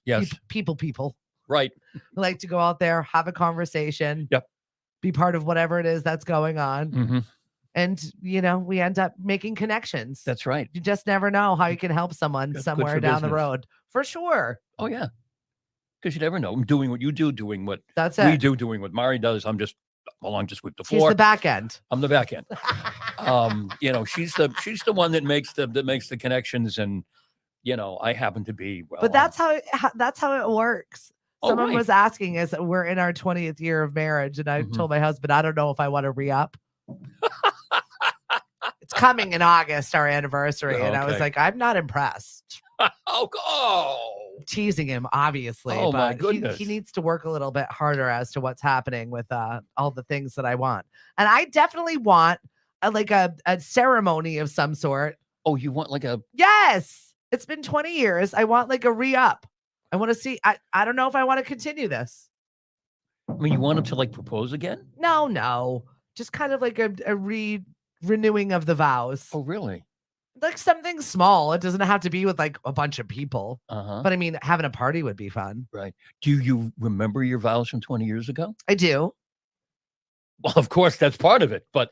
people. Right. We like to go out there, have a conversation. Yep. Be part of whatever it is that's going on. Mm-hmm. And, we end up making connections. That's right. You just never know how you can help someone somewhere down the road. For sure. Oh, yeah. Because you never know. I'm doing what you do, doing what we do, doing what Mari does. I'm just with the floor. She's the back end. I'm the back end. She's the one that makes the connections, and I happen to be But that's how it works. Someone right. was asking us, we're in our 20th year of marriage, and I Mhm. told my husband, I don't know if I want to re-up. It's coming in August, our anniversary. And I was Okay. like, I'm not impressed. Oh. Teasing him, obviously, Oh, my but goodness. he needs to work a little bit harder as to what's happening with all the things that I want. And I definitely want a ceremony of some sort. Oh, you want like a Yes. It's been 20 years. I want like a re-up. I want to see. I don't know if I want to continue this. I mean, you want him to like propose again? No. Just kind of like a renewing of the vows. Oh, really? Like something small. It doesn't have to be with like a bunch of people. Uh-huh. But I mean, having a party would be fun. Right. Do you remember your vows from 20 years ago? I do. Well, of course, that's part of it, but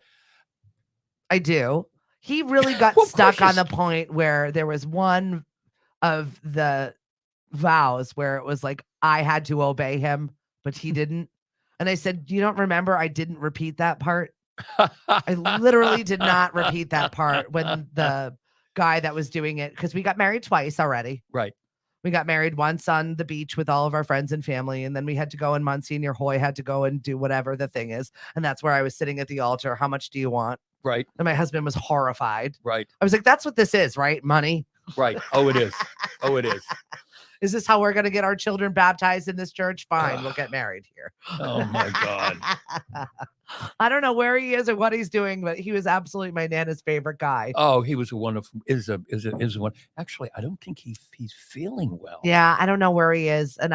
I do. He really got Well, of stuck course on the point where there was one of the vows where it was like I had to obey him, but he didn't. And I said, "You don't remember? I didn't repeat that part. I literally did not repeat that part when the guy that was doing it, because we got married twice already. Right. We got married once on the beach with all of our friends and family, and then we had to go, and Monsignor Hoy had to go and do whatever the thing is. And that's where I was sitting at the altar. How much do you want? Right. And my husband was horrified. Right. I was like, that's what this is, right? Money. Right. Oh, it is. Oh, it is. Is this how we're going to get our children baptized in this church? Fine, we'll get married here. Oh my God. I don't know where he is or what he's doing, but he was absolutely my Nana's favorite guy. Oh, he was a wonderful is one. Actually, I don't think he's feeling well. Yeah, I don't know where he is. And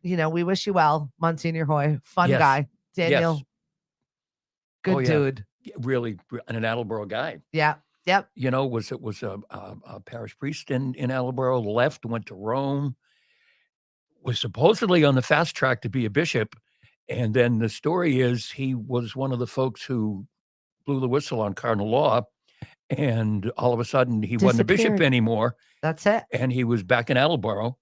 we wish you well, Monsignor Hoy. Fun Yes. guy. Daniel. Yes. Good Oh, yeah. dude. Really an Attleboro guy. Yeah. Yep. You know, was a parish priest in Attleboro, left, went to Rome, was supposedly on the fast track to be a bishop. And then the story is he was one of the folks who blew the whistle on cardinal law. And all of a sudden he wasn't a bishop Disappeared. anymore. That's it. And he was back in Attleboro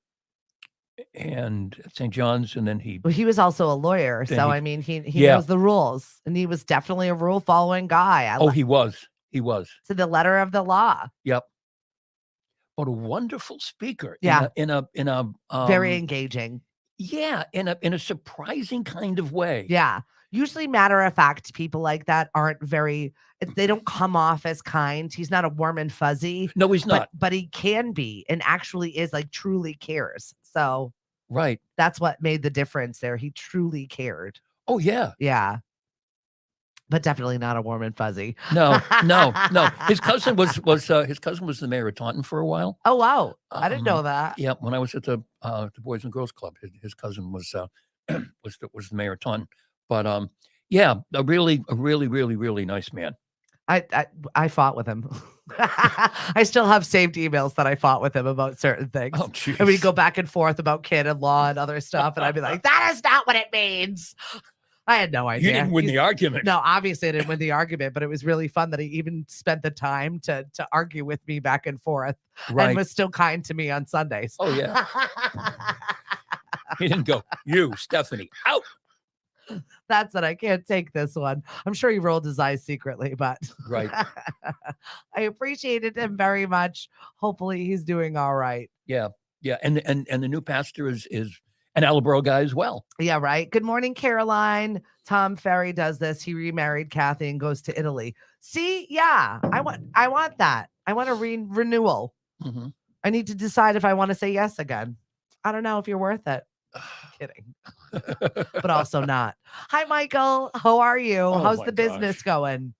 and St. John's. And then Well, he was also a lawyer. Then So, he- I mean, he Yeah. knows the rules. And he was definitely a rule following guy. Oh, he was. He was. To the letter of the law. Yep. But a wonderful speaker. Yeah. In a Very engaging. Yeah, in a surprising kind of way. Yeah. Usually, matter of fact, people like that aren't they don't come off as kind. He's not a warm and fuzzy. No, he's not. But he can be, and actually is like truly cares. So Right. that's what made the difference there. He truly cared. Oh, yeah. Yeah. But definitely not a warm and fuzzy. No. His cousin was the mayor of Taunton for a while. Oh, wow. I didn't know that. Yeah, when I was at the Boys and Girls Club, his cousin was was the mayor of Taunton. But yeah, a really, really, really nice man. I fought with him. I still have saved emails that I fought with him about certain things. Oh, jeez. And we'd go back and forth about canon law and other stuff. And I'd be like, that is not what it means. I had no idea. You didn't win the argument. No, obviously I didn't win the argument, but it was really fun that he even spent the time to argue with me back and forth Right. and was still kind to me on Sundays. Oh, yeah. He didn't go, you, Stephanie, out. That's it. I can't take this one. I'm sure he rolled his eyes secretly, but Right. I appreciated him very much. Hopefully he's doing all right. Yeah. Yeah. And the new pastor is an Attleboro guy as well. Yeah, right. Good morning, Caroline. Tom Ferry does this. He remarried Kathy and goes to Italy. See, yeah, I want that. I want a renewal. Mm-hmm. I need to decide if I want to say yes again. I don't know if you're worth it. Kidding. But also not. Hi, Michael. How are you? How's my the business going?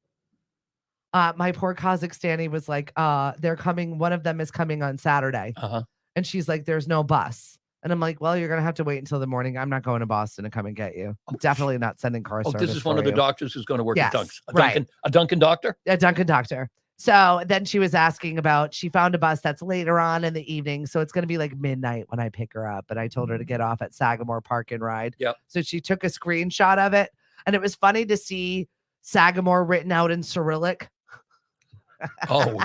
My poor Kazakhstani was like, they're coming. One of them is coming on Saturday. Uh-huh. And she's like, there's no bus. And I'm like, well, you're going to have to wait until the morning. I'm not going to Boston to come and get you. I'm definitely not sending car service. This is one of the doctors who's going to work Yes, at Dunk's. right. A Dunkin' doctor? A Dunkin' doctor. So then she was asking about, she found a bus that's later on in the evening. So it's going to be like midnight when I pick her up. And I told her to get off at Sagamore Park and Ride. Yep. So she took a screenshot of it. And it was funny to see Sagamore written out in Cyrillic. Oh.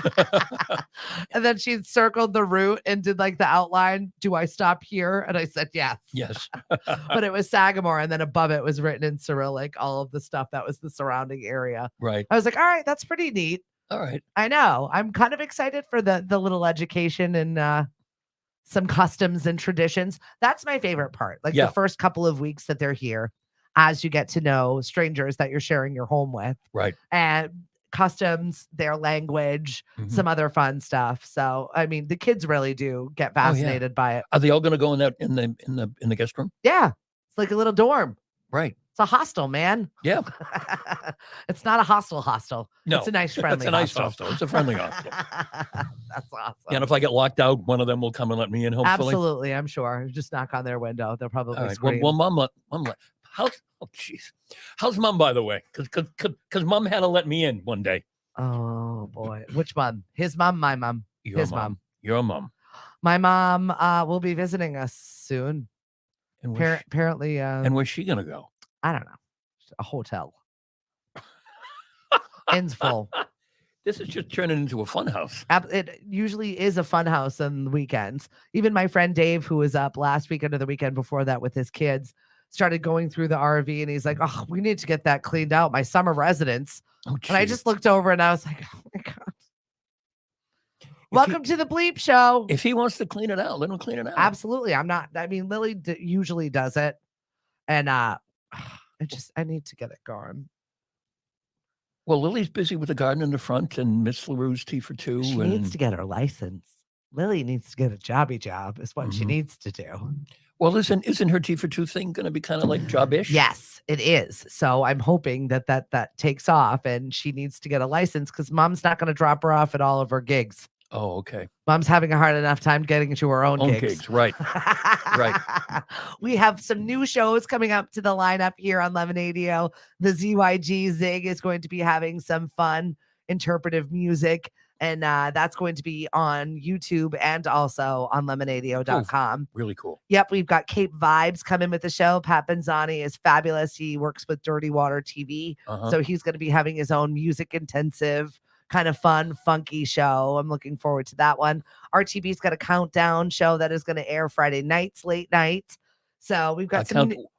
And then she circled the route and did like the outline. Do I stop here? And I said, yes. Yes. But it was Sagamore. And then above it was written in Cyrillic, all of the stuff that was the surrounding area. Right. I was like, all right, that's pretty neat. All right. I know. I'm kind of excited for the little education and some customs and traditions. That's my favorite part. Like Yeah. the first couple of weeks that they're here, as you get to know strangers that you're sharing your home with, Right. and customs, their language, Mhm. some other fun stuff. So, I mean, the kids really do get Oh, yeah. fascinated by it. Are they all going to go in the guest room? Yeah, it's like a little dorm. Right. It's a hostel, man. Yeah. It's not a hostel. No. It's a nice, friendly It's a nice hostel. hostel. It's a friendly hostel. That's awesome. Yeah, and if I get locked out, one of them will come and let me in, hopefully. Absolutely, I'm sure. Just knock on their window. They'll probably All right. scream. Well, mom, how's mom, by the way? Because mom had to let me in one day. Oh boy, which mom? His mom, my mom. His mom. Your mom. My mom will be visiting us soon. And Apparently, and where's she gonna go? I don't know, a hotel. Ends full. This is just turning into a fun house. It usually is a fun house on the weekends. Even my friend Dave, who was up last weekend or the weekend before that with his kids, started going through the RV, and he's like, "Oh, we need to get that cleaned out. My summer residence." Oh, and I geez. just looked over and I was like, "Oh my god." Welcome to the Bleep Show. If he wants to clean it out, let him clean it out. Absolutely. I'm not. I mean, Lily usually does it, and I need to get it going. Well, Lily's busy with the garden in the front and Miss LaRue's tea for two. She needs to get her license. Lily needs to get a jobby job. Is what she needs to do. Well, isn't her tea for two thing going to be kind of like job-ish? Yes, it is. So I'm hoping that takes off, and she needs to get a license because mom's not going to drop her off at all of her gigs. Oh, okay. Mom's having a hard enough time getting to her own gigs. Right. Right. We have some new shows coming up to the lineup here on Lemonadio. The ZYG Zig is going to be having some fun interpretive music, and that's going to be on YouTube and also on lemonadio.com. Really cool. Yep, we've got Cape Vibes coming with the show. Pat Benzani is fabulous. He works with Dirty Water TV, so he's going to be having his own music intensive, kind of fun, funky show. I'm looking forward to that one. RTB's got a countdown show that is going to air Friday nights, late night. So we've got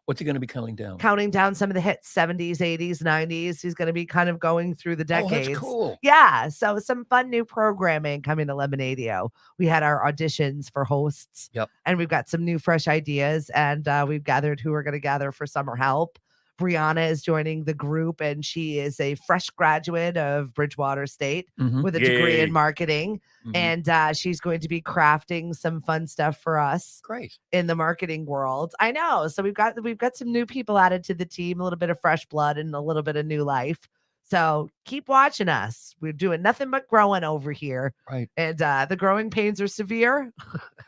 what's he going to be counting down? Counting down some of the hits, 70s, 80s, 90s. He's going to be kind of going through the decades. Oh, that's cool. Yeah. So some fun new programming coming to Lemonadio. We had our auditions for hosts. Yep. And we've got some new fresh ideas. And we've gathered who we're going to gather for summer help. Brianna is joining the group, and she is a fresh graduate of Bridgewater State with a degree in marketing. And she's going to be crafting some fun stuff for us. Great. In the marketing world. I know. So we've got some new people added to the team, a little bit of fresh blood and a little bit of new life. So keep watching us. We're doing nothing but growing over here. Right. And the growing pains are severe,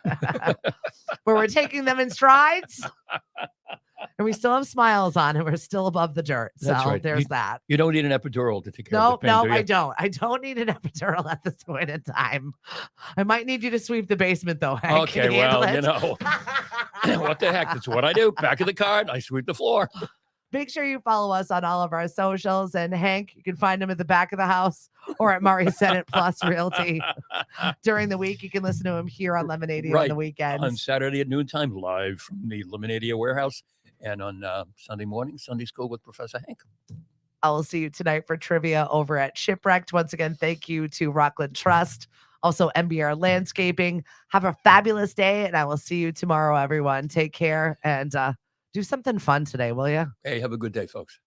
but we're taking them in strides. And we still have smiles on, and we're still above the dirt. That's so right. there's that. You don't need an epidural to take care of the pain, No, do you? I don't. I don't need an epidural at this point in time. I might need you to sweep the basement, though, Hank. Okay, well, you know. What the heck? That's what I do. Back of the cart, I sweep the floor. Make sure you follow us on all of our socials. And Hank, you can find him at the back of the house or at Murray Senate Plus Realty. During the week, you can listen to him here on Lemonadio on the weekends. On Saturday at noontime, live from the Lemonadio warehouse. And on Sunday morning, Sunday School with Professor Hank. I will see you tonight for trivia over at Shipwrecked. Once again, thank you to Rockland Trust, also MBR Landscaping. Have a fabulous day, and I will see you tomorrow, everyone. Take care and do something fun today, will you? Hey, have a good day, folks.